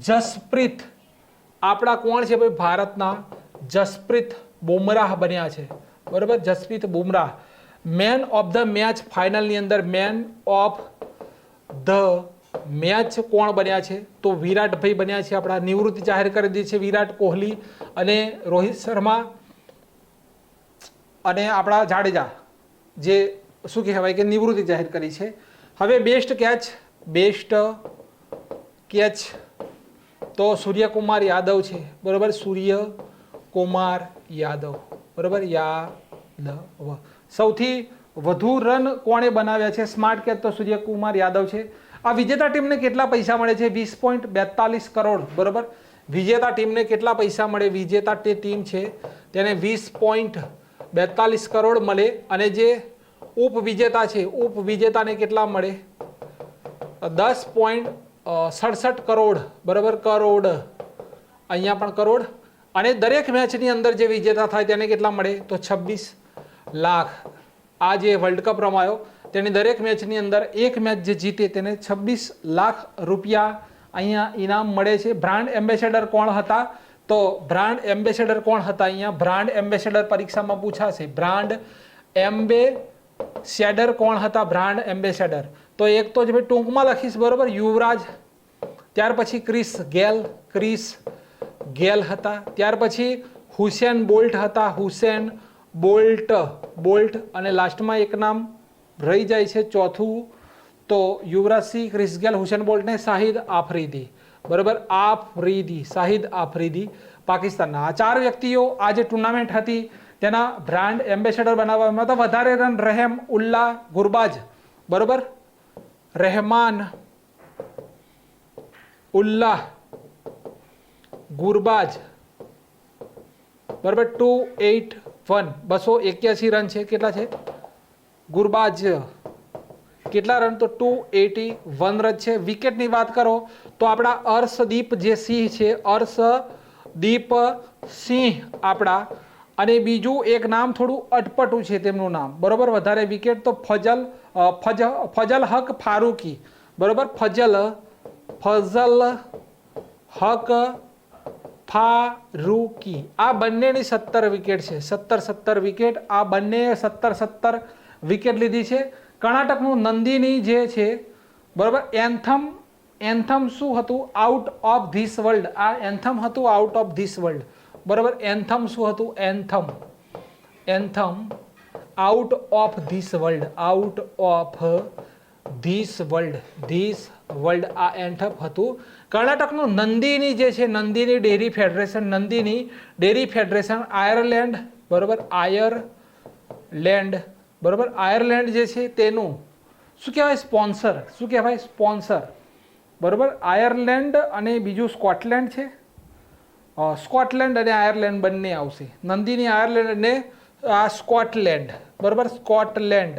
S1: Jasprit, આપણા કોણ છે ભાઈ? ભારતના જસપ્રીત બુમરાહ બન્યા છે, બરાબર. Jasprit Bumrah. Man of the match ફાઇનલની અંદર મેન ઓફ ધ મેચ કોણ બન્યા છે? તો વિરાટભાઈ બન્યા છે. આપણા નિવૃત્તિ જાહેર કરી દીધી છે વિરાટ કોહલી અને રોહિત શર્મા અને આપણા જાડેજા, જે શું કહેવાય કે નિવૃત્તિ જાહેર કરી છે. હવે બેસ્ટ કેચ તો સૂર્યકુમાર યાદવ છે, બરાબર. સૂર્યકુમાર યાદવ, બરાબર, યાદવ. સૌથી વધુ રન કોણે બનાવ્યા છે? સ્માર્ટ કેચ તો સૂર્યકુમાર યાદવ છે. આ વિજેતા ટીમને કેટલા પૈસા મળે છે? 20.42 કરોડ, બરાબર. વિજેતા ટીમને કેટલા પૈસા મળે? વિજેતા ટીમ છે તેને 20.42 કરોડ મળે અને જે ઉપવિજેતા છે ઉપવિજેતાને કેટલા મળે? 10.67 કરોડ, બરાબર. કરોડ, અહીંયા પણ કરોડ. અને દરેક મેચની અંદર જે વિજેતા થાય તેને કેટલા મળે? તો 26 લાખ. આ જે વર્લ્ડ કપ રમાયો તેની દરેક મેચની અંદર એક મેચ જે જીતે તેને 26 લાખ રૂપિયા અહીંયા ઇનામ મળે છે. બ્રાન્ડ એમ્બેસેડર કોણ હતા? તો બ્રાન્ડ એમ્બેસેડર કોણ હતા? અહીંયા બ્રાન્ડ એમ્બેસેડર પરીક્ષામાં પૂછાશે. બ્રાન્ડ એમ્બેસેડર કોણ હતા? બ્રાન્ડ એમ્બેસેડર તો એક તો જ ભાઈ ટૂંકમાં લખીશ, બરોબર, યુવરાજ. ત્યાર પછી ક્રિસ ગેલ હતા. ત્યાર પછી હુસેન બોલ્ટ હતા, હુસેન બોલ્ટ. અને લાસ્ટમાં એક નામ રહી જાય છે ચોથું, તો યુવરાજસિંહ, ક્રિસ ગેલ, હુસેન બોલ્ટ ને શાહિદ આફ્રિદી, બરોબર, શાહિદ આફ્રિદી પાકિસ્તાનના. આ 4 વ્યક્તિઓ આ જે ટુર્નામેન્ટ હતી તેના બ્રાન્ડ એમ્બેસેડર બનાવવામાં હતા. વધારે રન રહેમ ઉલ્લાહ ગુરબાજ, બરોબર, રહેમાન ઉલ્લાહ ગુરબાજ, બરોબર, 281 રન છે. કેટલા છે ગુરબાજ? કેટલા રન? તો 281 રન છે. વિકેટની વાત કરો તો આપણા અર્શદીપ જે સિંહ છે, અર્શદીપ સિંહ આપણા, અને બીજું એક નામ થોડું અટપટું છે તેમનું નામ, બરોબર. વધારે વિકેટ તો ફજલ હક ફારૂકી, બરોબર, ફજલ હક ફારૂકી. આ બંનેની 17 વિકેટ છે. 17 વિકેટ. આ બંને 17 વિકેટ લીધી છે. કર્ણાટકનું નંદિની જે છે, બરોબર, એન્થમ શું હતું? Out of this world. આ એન્થમ હતું આઉટ ઓફ ધીસ વર્લ્ડ, બરોબર. એન્થમ શું હતું? Anthem out of this world, this world આ એન્થમ હતું. કર્ણાટકનું નંદિની જે છે, નંદિની ડેરી ફેડરેશન આયર્લેન્ડ, બરોબર, આયર્લેન્ડ જે છે તેનું શું કહેવાય? સ્પોન્સર, બરોબર. આયર્લેન્ડ અને બીજું સ્કોટલેન્ડ છે. સ્કોટલેન્ડ અને આયર્લેન્ડ બંને આવશે. નંદિની આયર્લેન્ડ અને આ સ્કોટલેન્ડ, બરોબર, સ્કોટલેન્ડ.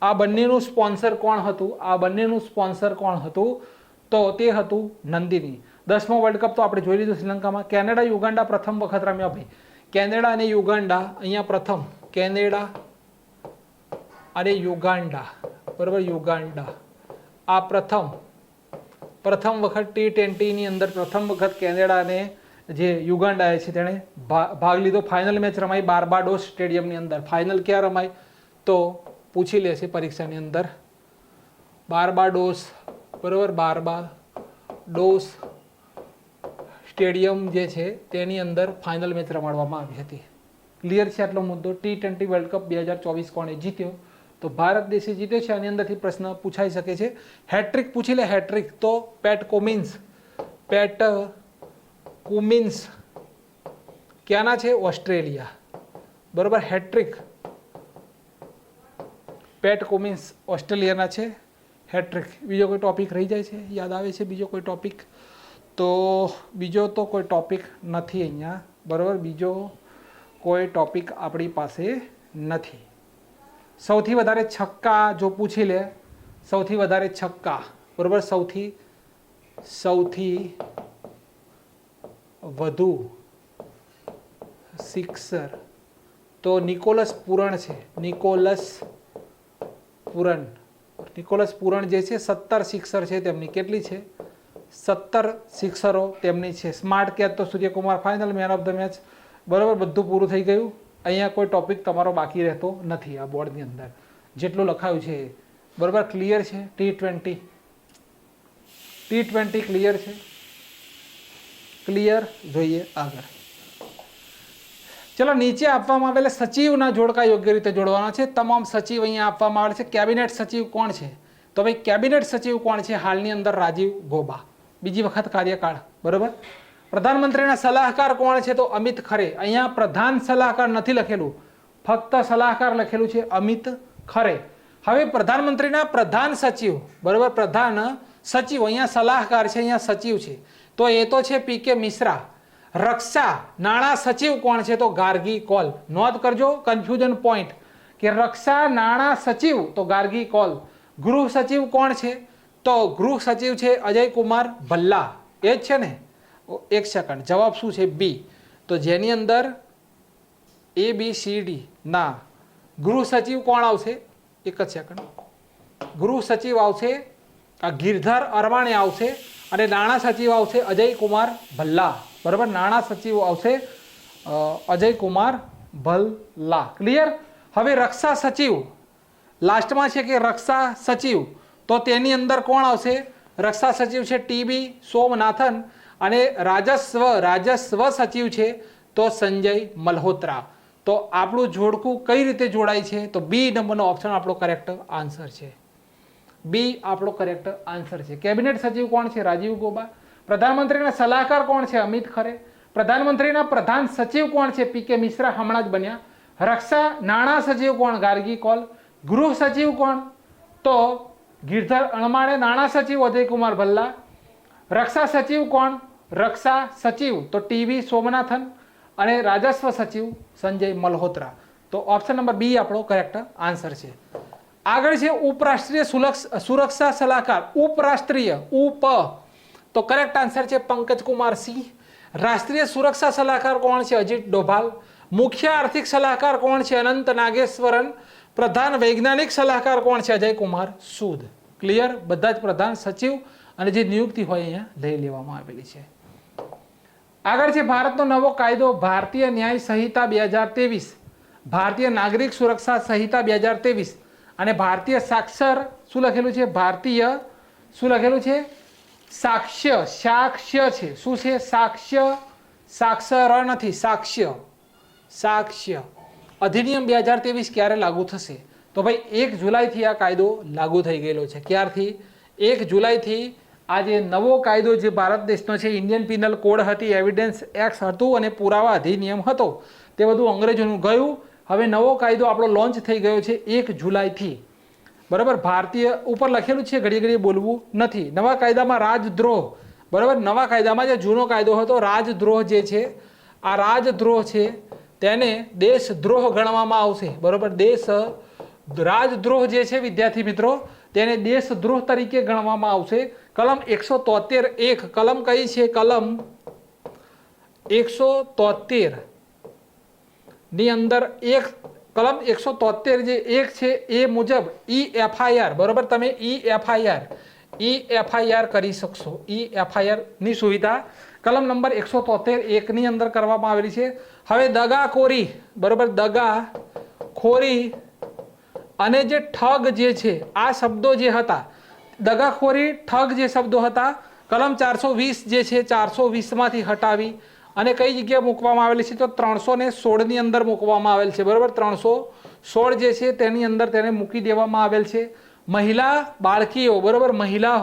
S1: આ બંનેનું સ્પોન્સર કોણ હતું? તો તે હતું નંદિની. 10મો વર્લ્ડ કપ તો આપણે જોઈ લીધું શ્રીલંકામાં. કેનેડા યુગાન્ડા પ્રથમ વખત રમ્યા ભાઈ. કેનેડા અને યુગાન્ડા અહીંયા પ્રથમ. કેનેડા અને યુગાન્ડા, બરોબર, યુગાન્ડા આ પ્રથમ વખત T20 ની અંદર પ્રથમ વખત કેનેડા અને જે યુગાન્ડા છે તેણે ભાગ લીધો. ફાઇનલ મેચ રમાઈ બાર્બાડોસ સ્ટેડિયમની અંદર. ફાઇનલ ક્યાં રમાઈ? તો પૂછી લેશે પરીક્ષાની અંદર. બાર્બાડોસ, બરોબર, બાર્બાડોસ સ્ટેડિયમ જે છે તેની અંદર ફાઇનલ મેચ રમાડવામાં આવી હતી. ક્લિયર છે આટલો મુદ્દો? T20 વર્લ્ડ કપ 2024 કોણે જીત્યો? તો ભારત દેશે જીત્યો છે. આની અંદરથી પ્રશ્ન પૂછાઈ શકે છે. હેટ્રિક પૂછી લે. હેટ્રિક તો પેટ કુમિન્સ ક્યાંના છે? ઓસ્ટ્રેલિયા, બરોબર. હેટ્રિક પેટ કુમિન્સ ઓસ્ટ્રેલિયાના છે. હેટ્રિક. બીજો કોઈ ટોપિક રહી જાય છે? યાદ આવે છે બીજો કોઈ ટોપિક? તો બીજો તો કોઈ ટોપિક નથી અહીંયા, બરોબર. બીજો કોઈ ટોપિક આપણી પાસે નથી. સૌથી વધારે છક્કા જો પૂછી લે, સૌથી વધારે છક્કા, બરોબર, સૌથી વધુ સિક્સર તો નિકોલસ પૂરણ છે. નિકોલસ પૂરણ જે છે 17 સિક્સર છે તેમની. કેટલી છે? 17 સિક્સરો તેમની છે. સ્માર્ટ કેચ તો Suryakumar final main of the match, બરોબર. બધું પૂરું થઈ ગયું. અહીંયા કોઈ ટોપિક તમારો બાકી રહેતો નથી આ બોર્ડની અંદર. જેટલું લખાયું છે, બરોબર, ક્લિયર છે. T20 ક્લિયર છે. ક્લિયર. જોઈએ આગળ. ચલો, નીચે આપવામાં આવેલા સચિવના જોડકા યોગ્ય રીતે જોડવાના છે. તમામ સચિવ અહીંયા આપવામાં આવેલા છે. કેબિનેટ સચિવ કોણ છે? તો ભાઈ કેબિનેટ સચિવ કોણ છે હાલની અંદર? રાજીવ ગોબા, બીજી વખત કાર્યકાળ, બરોબર. પ્રધાનમંત્રીના સલાહકાર કોણ છે? તો અમિત ખરે. અહીંયા પ્રધાન સલાહકાર નથી લખેલું, ફક્ત સલાહકાર લખેલું છે, અમિત ખરે. હવે પ્રધાનમંત્રીના પ્રધાન સચિવ, બરોબર, પ્રધાન સચિવ, અહીંયા સલાહકાર છે, અહીંયા સચિવ છે, તો એ તો છે PK મિશ્રા. રક્ષા નાણાં સચિવ કોણ છે? તો ગાર્ગી કોલ. નોંધ કરજો કન્ફ્યુઝન પોઈન્ટ કે રક્ષા નાણાં સચિવ તો ગાર્ગી કોલ. ગૃહ સચિવ કોણ છે? તો ગૃહ સચિવ છે અજય કુમાર ભલ્લા. એ જ છે ને? એક સેકન્ડ, જવાબ શું છે? બી. તો જેની અંદર ABCD ના ગૃહ સચિવ કોણ આવશે? એક જ સેકન્ડ. ગૃહ સચિવ આવશે આ ગિરધર અરવાણે આવશે અને નાણાં સચિવ આવશે અજય કુમાર ભલ્લા. બરાબર, નાણાં સચિવ આવશે અજય કુમાર ભલ્લા. ક્લિયર. હવે રક્ષા સચિવ લાસ્ટમાં છે કે રક્ષા સચિવ, તો તેની અંદર કોણ આવશે? રક્ષા સચિવ છે ટીબી સોમનાથન અને રાજસ્વ સચિવ છે તો સંજય મલ્હોત્રા. તો આપણું જોડકું કઈ રીતે જોડાય છે? તો બી નંબરનો ઓપ્શન આપણો કરેક્ટ આન્સર છે. બી આપણો કરેક્ટ આન્સર છે. કેબિનેટ સચિવ કોણ છે? રાજીવ ગોબા. પ્રધાનમંત્રીના સલાહકાર કોણ છે? અમિત ખરે. પ્રધાનમંત્રીના પ્રધાન સચિવ કોણ છે? પી કે મિશ્રા, હમણાં જ બન્યા. રક્ષા નાણાં સચિવ કોણ? ગાર્ગી કોલ. ગૃહ સચિવ કોણ? તો ગિરધર અણમાણે. નાણાં સચિવ અજય કુમાર ભલ્લા. રક્ષા સચિવ કોણ? રક્ષા સચિવ તો ટીવી સોમનાથન અને રાજસ્વ સચિવ સંજય મલ્હોત્રા. તો ઓપ્શન નંબર બી આપણો કરેક્ટ આન્સર છે. આગળ છે ઉપરાષ્ટ્રીય સુરક્ષા સલાહકાર. ઉપરાષ્ટ્રીય ઉપ તો કરેક્ટ આન્સર છે પંકજ કુમાર સિંહ. રાષ્ટ્રીય સુરક્ષા સલાહકાર કોણ છે? અજીત ડોભાલ. મુખ્ય આર્થિક સલાહકાર કોણ છે? અનંત નાગેશ્વરન. પ્રધાન વૈજ્ઞાનિક સલાહકાર કોણ છે? અજય કુમાર સૂદ. ક્લિયર. બધા જ પ્રધાન સચિવ અને જે નિયુક્તિ હોય અહીંયા લઈ લેવામાં આવેલી છે. આગળ છે ભારતનો નવો કાયદો ભારતીય ન્યાય સંહિતા 2023, ભારતીય નાગરિક સુરક્ષા સંહિતા 2023 અને ભારતીય સાક્ષર શું લખેલું છે? ભારતીય શું લખેલું છે? સાક્ષ્ય છે. શું છે? સાક્ષર નથી, સાક્ષ્ય અધિનિયમ 2023 ક્યારે લાગુ થશે? તો ભાઈ 1 જુલાઈથી આ કાયદો લાગુ થઈ ગયેલો છે. ક્યારથી? 1 જુલાઈથી આ જે નવો કાયદો જે ભારત દેશનો છે, ઇન્ડિયન પિનલ કોડ હતી, એવિડન્સ એક્ટ હતું અને પુરાવા અધિનિયમ હતો, તે બધું અંગ્રેજોનું ગયું. હવે નવો કાયદો આપણો લોન્ચ થઈ ગયો છે 1 જુલાઈથી. બરાબર. ભારતીય ઉપર લખેલું છે, ઘડી ઘડી બોલવું નથી. નવા કાયદામાં રાજદ્રોહ, બરાબર, નવા કાયદામાં જે જૂનો કાયદો હતો રાજદ્રોહ જે છે, આ રાજદ્રોહ છે તેને દેશદ્રોહ ગણવામાં આવશે. બરાબર. રાજદ્રોહ જે છે વિદ્યાર્થી મિત્રો તેને દેશદ્રોહ તરીકે ગણવામાં આવશે. કલમ 173(1) કલમ કઈ છે? કલમ 173 ની અંદર કલમ 173 જે 1 છે એ મુજબ FIR, બરોબર, તમે FIR કરી શકશો. FIR ની સુવિધા કલમ નંબર 173(1) ની અંદર કરવામાં આવેલી છે. હવે દગાખોરી, બરોબર, દગાખોરી અને જે ઠગ જે છે, આ શબ્દો જે હતા, દગાખોરી ઠગ જે શબ્દો હતા, કલમ 420 જે છે 420 માંથી હટાવી અને કઈ જગ્યાએ મૂકવામાં આવેલી છે? તો 316 ની અંદર મૂકવામાં આવેલ છે. બરોબર. 316 જે છે તેની અંદર તેને મૂકી દેવામાં આવેલ છે. મહિલા બાળકીઓ, બરોબર, મહિલા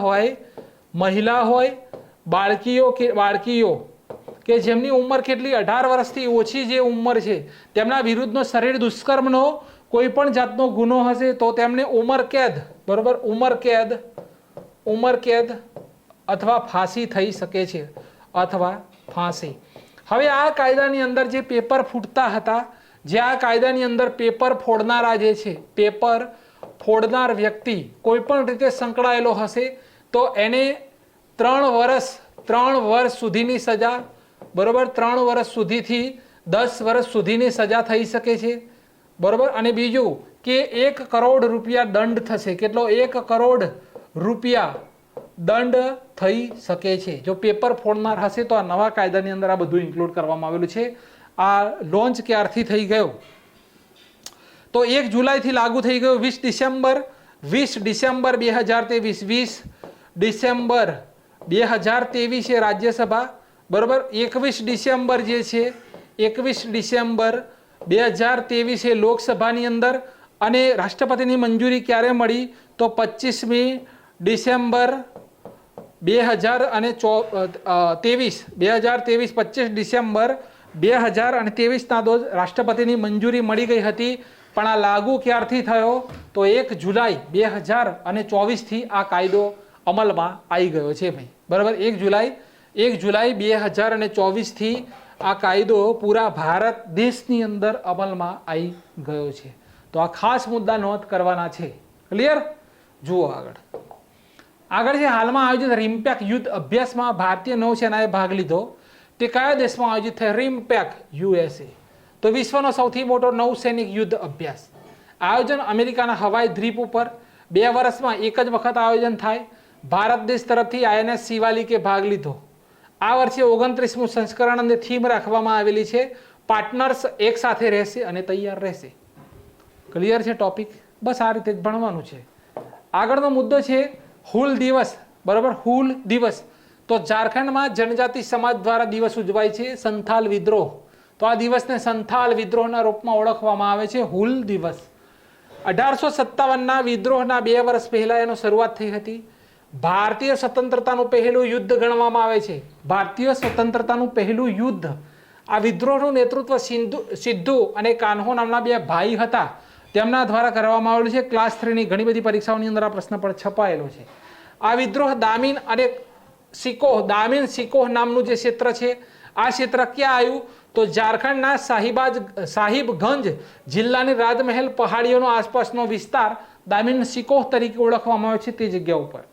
S1: હોય બાળકીઓ કે જેમની ઉંમર કેટલી? 18 વર્ષથી ઓછી જે ઉંમર છે, તેમના વિરુદ્ધનો શરીર દુષ્કર્મનો કોઈ પણ જાતનો ગુનો હશે તો તેમને ઉંમર કેદ, બરોબર, ઉંમર કેદ અથવા ફાંસી થઈ શકે છે, અથવા ફાંસી. હવે આ કાયદાની અંદર જે પેપર ફૂટતા હતા, જે આ કાયદાની અંદર પેપર ફોડનારા જે છે, પેપર ફોડનાર વ્યક્તિ કોઈ પણ રીતે સંકળાયેલો હશે તો એને 3 વર્ષ સુધીની સજા, બરોબર, 3 વર્ષ સુધીથી 10 વર્ષ સુધીની સજા થઈ શકે છે. બરોબર. અને બીજું કે 1 કરોડ રૂપિયા દંડ થશે. કેટલો? 1 કરોડ રૂપિયા દંડ થઈ શકે છે જો પેપર ફોડનાર હશે. તો આ નવા કાયદાની અંદર આ બધું ઇન્ક્લુડ કરવામાં આવેલું છે. આ લોન્ચ ક્યારથી થઈ ગયો? તો 1 જુલાઈથી લાગુ થઈ ગયો. 20 ડિસેમ્બર 2023, 20 ડિસેમ્બર 2023 છે રાજ્યસભા, બરોબર. 21 ડિસેમ્બર જે છે, 21 ડિસેમ્બર 2023 છે લોકસભાની અંદર. અને રાષ્ટ્રપતિની મંજૂરી ક્યારે મળી? તો 25મી ડિસેમ્બર 2023, 25 ડિસેમ્બર 2023 રોજ રાષ્ટ્રપતિની મંજૂરી મળી ગઈ હતી. પણ આ લાગુ ક્યારથી થયો? તો 1 જુલાઈ 2024 આ કાયદો અમલમાં આવી ગયો છે ભાઈ. બરાબર. 1 જુલાઈ 2024 આ કાયદો પૂરા ભારત દેશની અંદર અમલમાં આવી ગયો છે. તો આ ખાસ મુદ્દા નોંધ કરવાના છે. ક્લિયર. જુઓ આગળ છે હાલમાં આયોજિત રિમ્પેક યુદ્ધ અભ્યાસમાં ભારતીય નૌસેનાએ ભાગ લીધો. તે કયા દેશમાં આયોજિત થયો? રિમ્પેક USA. તો વિશ્વનો સૌથી મોટો નૌસૈનિક યુદ્ધ અભ્યાસ. આયોજન અમેરિકાના હવાઈ દ્વીપ ઉપર 2 વર્ષમાં એક જ વખત આયોજન થાય. ભારત દેશ તરફથી INS શિવાલિકે ભાગ લીધો. આ વર્ષે 29મું સંસ્કરણ અને થીમ રાખવામાં આવેલી છે પાર્ટનર્સ એક સાથે રહેશે અને તૈયાર રહેશે. ક્લિયર છે ટોપિક? બસ આ રીતે જ ભણવાનું છે. આગળનો મુદ્દો છે હૂલ દિવસ. બરાબર, હૂલ દિવસ. તો ઝારખંડમાં જનજાતિ સમાજ દ્વારા દિવસ ઉજવાય છે સંથાલ વિદ્રોહ. તો આ દિવસને સંથાલ વિદ્રોહના રૂપમાં ઓળખવામાં આવે છે હૂલ દિવસ. 1857ના વિદ્રોહના 2 વર્ષ પહેલા એનો શરૂઆત થઈ હતી. ભારતીય સ્વતંત્રતાનું પહેલું યુદ્ધ ગણવામાં આવે છે. ભારતીય સ્વતંત્રતાનું પહેલું યુદ્ધ. આ વિદ્રોહનું નેતૃત્વ સિદ્ધુ અને કાન્હો નામના 2 ભાઈ હતા, તેમના દ્વારા કરવામાં આવેલું છે. ક્લાસ 3ની ઘણી બધી પરીક્ષાઓની અંદર આ પ્રશ્ન પણ છપાયેલો છે. આ વિદ્રોહ દામિન અને સિકોહ નામનું જે ક્ષેત્ર છે, આ ક્ષેત્ર ક્યાં આવ્યું? તો ઝારખંડના સાહિબગંજ જિલ્લાની રાજમહેલ પહાડીઓનો આસપાસનો વિસ્તાર દામિન સિકોહ તરીકે ઓળખવામાં આવે છે તે જગ્યા ઉપર.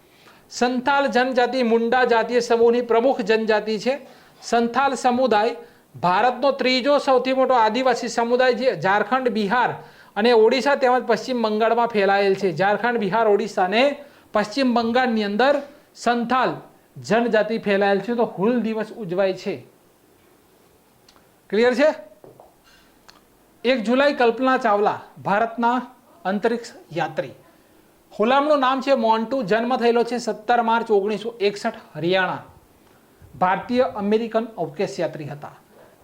S1: સંથાલ જનજાતિ મુંડા જાતીય સમૂહની પ્રમુખ જનજાતિ છે. સંથાલ સમુદાય ભારતનો 3જો સૌથી મોટો આદિવાસી સમુદાય જે ઝારખંડ, બિહાર અને ઓડિશા તેમજ પશ્ચિમ બંગાળમાં ફેલાયેલ છે. ઝારખંડ, બિહાર, ઓડિશા અને પશ્ચિમ બંગાળની અંદર સંથાલ જનજાતિ ફેલાયેલ છે. તો હૂલ દિવસ ઉજવાય છે. ક્લિયર છે? 1 જુલાઈ કલ્પના ચાવલા, ભારતના અંતરિક્ષ યાત્રી. હુલામનું નામ છે મોન્ટુ. જન્મ થયેલો છે 17 માર્ચ 1961, હરિયાણા. ભારતીય અમેરિકન અવકાશ યાત્રી હતા.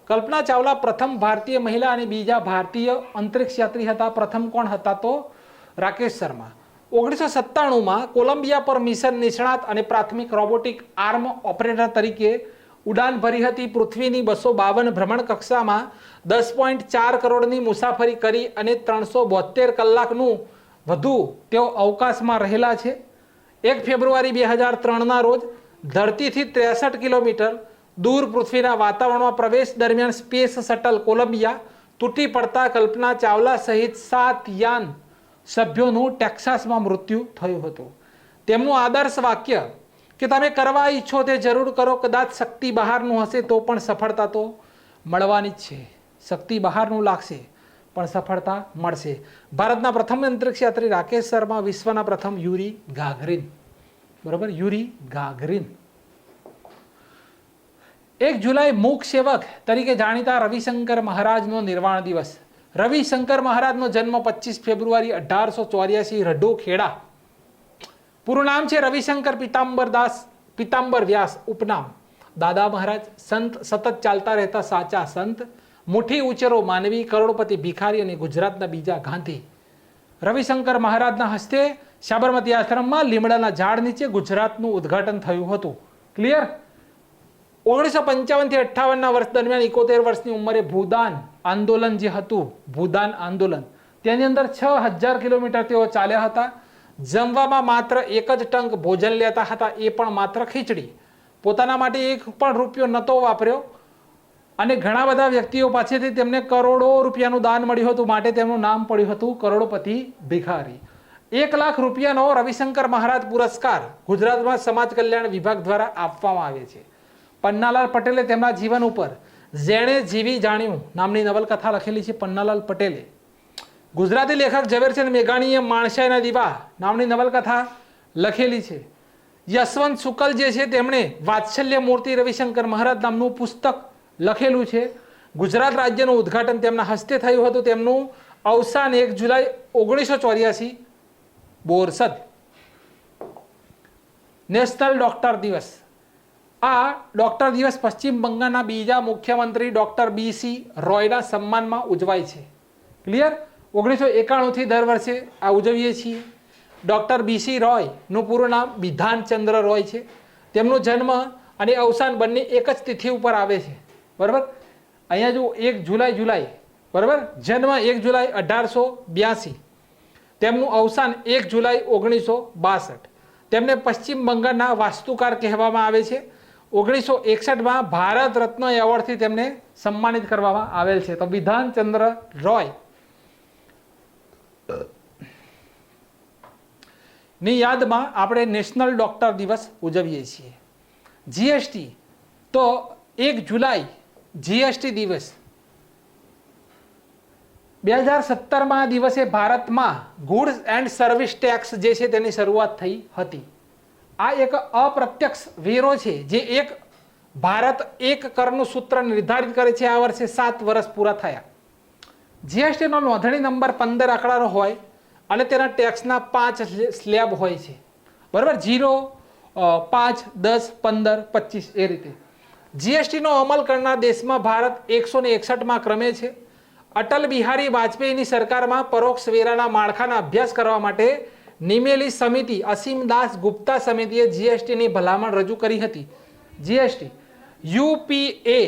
S1: કલ્પના ચાવલા પ્રથમ ભારતીય મહિલા અને બીજા ભારતીય અંતરિક્ષ યાત્રી હતા. પ્રથમ કોણ હતા? તો રાકેશ શર્મા. 1997માં કોલંબિયા પર મિશન નિષ્ણાત અને પ્રાથમિક રોબોટિક આર્મ ઓપરેટર તરીકે ઉડાન ભરી હતી. પૃથ્વીની 252 ભ્રમણ કક્ષામાં 10.4 કરોડની મુસાફરી કરી અને 372 કલાકનું વધુ તેઓ અવકાશમાં રહેલા છે. 1 ફેબ્રુઆરી 2003ના રોજ ધરતીથી 63 કિલોમીટર દૂર પૃથ્વીના વાતાવરણમાં પ્રવેશ દરમિયાન સ્પેસ શટલ કોલંબિયા તૂટી પડતા કલ્પના ચાવલા સહિત 7 યાન સભ્યોનું ટેક્સાસમાં મૃત્યુ થયું હતું. તેમનું આદર્શ વાક્ય કે તમે કરવા ઈચ્છો તે જરૂર કરો, કદાચ શક્તિ બહારનું હશે તો પણ સફળતા તો મળવાની જ છે. શક્તિ બહારનું લાગશે પણ સફળતા મળશે. ભારતના પ્રથમ અંતરિક્ષ યાત્રી રાકેશ શર્મા, વિશ્વના પ્રથમ યુરી ગાગરીન. બરાબર, યુરી ગાગરીન. 1 જુલાઈ મૂક સેવક તરીકે જાણીતા રવિશંકર મહારાજનો નિર્વાણ દિવસ. રવિશંકર મહારાજનો જન્મ 25 ફેબ્રુઆરી 1884, રઢો, ખેડા. પૂરું નામ છે રવિશંકર પિતાંબર વ્યાસ. ઉપનામ દાદા મહારાજ. સંત, સતત ચાલતા રહેતા સાચા સંત. મુઠ્ઠી ઉચેરો માનવી, કરોડપતિ ભિખારી અને ગુજરાતના બીજા ગાંધી. રવિશંકર મહારાજના હસ્તે સાબરમતી આશ્રમમાં લીમડાના ઝાડ નીચે ગુજરાતનું ઉદ્ઘાટન થયું હતું. ક્લિયર? 1955 થી 58ના વર્ષ દરમિયાન 71 વર્ષની ઉંમરે ભૂદાન આંદોલન જે હતું, ભૂદાન આંદોલન, તેની અંદર 6000 કિલોમીટર તેઓ ચાલ્યા હતા. જમવામાં માત્ર 1 જ ટંક ભોજન લેતા હતા, એ પણ માત્ર ખીચડી. પોતાના માટે 1 પણ રૂપિયો નહોતો વાપર્યો અને ઘણા બધા વ્યક્તિઓ પાસેથી તેમને કરોડો રૂપિયાનું દાન મળ્યું હતું, માટે તેમનું નામ પડ્યું હતું કરોડપતિ ભિખારી. 1 લાખ રૂપિયાનો રવિશંકર મહારાજ પુરસ્કાર ગુજરાતમાં સમાજ કલ્યાણ વિભાગ દ્વારા આપવામાં આવે છે. પન્નાલાલ પટેલે તેમના જીવન ઉપર જેણે જીવી જાણ્યું નામની નવલકથા લખેલી છે. પન્નાલાલ પટેલે. ગુજરાતી લેખક ઝવેરચંદ મેઘાણીએ માણસાઈના દીવા નામની નવલકથા લખેલી છે. યશવંત શુકલ જે છે તેમણે વાત્સલ્ય મૂર્તિ રવિશંકર મહારાજ નામનું પુસ્તક લખેલું છે. ગુજરાત રાજ્યનું ઉદ્ઘાટન તેમના હસ્તે થયું હતું. તેમનું અવસાન 1 જુલાઈ 1984, બોરસદ. નેશનલ ડોક્ટર દિવસ. આ ડોક્ટર દિવસ પશ્ચિમ બંગાળના બીજા મુખ્યમંત્રી ડોક્ટર BC રોયના સન્માનમાં ઉજવાય છે. ક્લિયર? 1991થી દર વર્ષે આ ઉજવીએ છીએ. ડોક્ટર BC રોયનું પૂરું નામ બિધાનચંદ્ર રોય છે. તેમનો જન્મ અને અવસાન બંને એક જ તિથિ ઉપર આવે છે. બરાબર? અહીંયા જો 1 જુલાઈ, બરાબર, જન્મ 1 જુલાઈ 1882, તેમનું અવસાન 1 જુલાઈ 1962. તેમને પશ્ચિમ બંગાળના વાસ્તુકાર કહેવામાં આવે છે. 1961માં ભારત રત્ન એવોર્ડથી તેમને સન્માનિત કરવામાં આવેલ છે. તો બિધાનચંદ્ર રોય ની યાદમાં આપણે નેશનલ ડોક્ટર દિવસ ઉજવીએ છીએ. GST, તો 1 જુલાઈ GST દિવસ. 2017માં દિવસે ભારતમાં ગુડ્સ એન્ડ સર્વિસ ટેક્સ જે છે તેની શરૂઆત થઈ હતી. આ એક અપ્રત્યક્ષ વેરો છે જે એક ભારત એક કરનું સૂત્ર નિર્ધારિત કરે છે. આ વર્ષે 7 વર્ષ પૂરા થયા. જીએસટીનો નોંધણી નંબર 15 આંકડાનો હોય અને તેના ટેક્સના 5 સ્લેબ હોય છે. બરાબર, 0, 5, 10, 15, 25 એ રીતે. જીએસટીનો અમલ કરનાર દેશમાં ભારત 161માં ક્રમે છે. અટલ બિહારી વાજપેયીની સરકારમાં પરોક્ષ વેરાના માળખાના અભ્યાસ કરવા માટે નિમેલી સમિતિ અસીમદાસ ગુપ્તા સમિતિએ જીએસટીની ભલામણ રજૂ કરી હતી. જીએસટી યુપીએ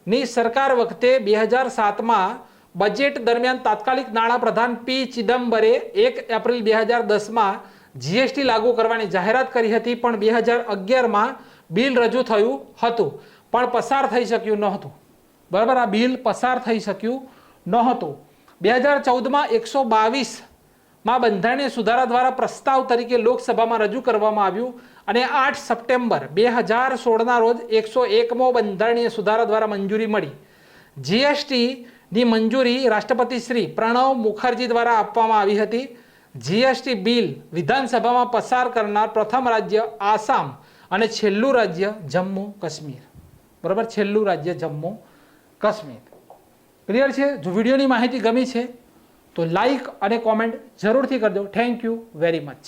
S1: ની સરકાર વખતે 2007માં બજેટ દરમિયાન તાત્કાલિક નાણાપ્રધાન પી ચિદમ્બરે 1 એપ્રિલ 2010માં જીએસટી લાગુ કરવાની જાહેરાત કરી હતી, પણ 2011માં બિલ રજૂ થયું હતું પણ પસાર થઈ શક્યું નહોતું. બરાબર, આ બિલ પસાર થઈ શક્યું નહોતું. 2014માં 122માં બંધારણીય સુધારા દ્વારા પ્રસ્તાવ તરીકે લોકસભામાં રજૂ કરવામાં આવ્યું અને 8 સપ્ટેમ્બર 2016ના રોજ 101મો બંધારણીય સુધારા દ્વારા મંજૂરી મળી. જીએસટીની મંજૂરી રાષ્ટ્રપતિ શ્રી પ્રણવ મુખર્જી દ્વારા આપવામાં આવી હતી. જીએસટી બિલ વિધાનસભામાં પસાર કરનાર પ્રથમ રાજ્ય આસામ અને છેલ્લું રાજ્ય જમ્મુ કાશ્મીર. બરાબર, છેલ્લું રાજ્ય જમ્મુ કાશ્મીર. ક્લિયર છે? જો વિડીયોની માહિતી ગમી છે તો લાઈક અને કોમેન્ટ જરૂરથી કરજો. Thank you very much.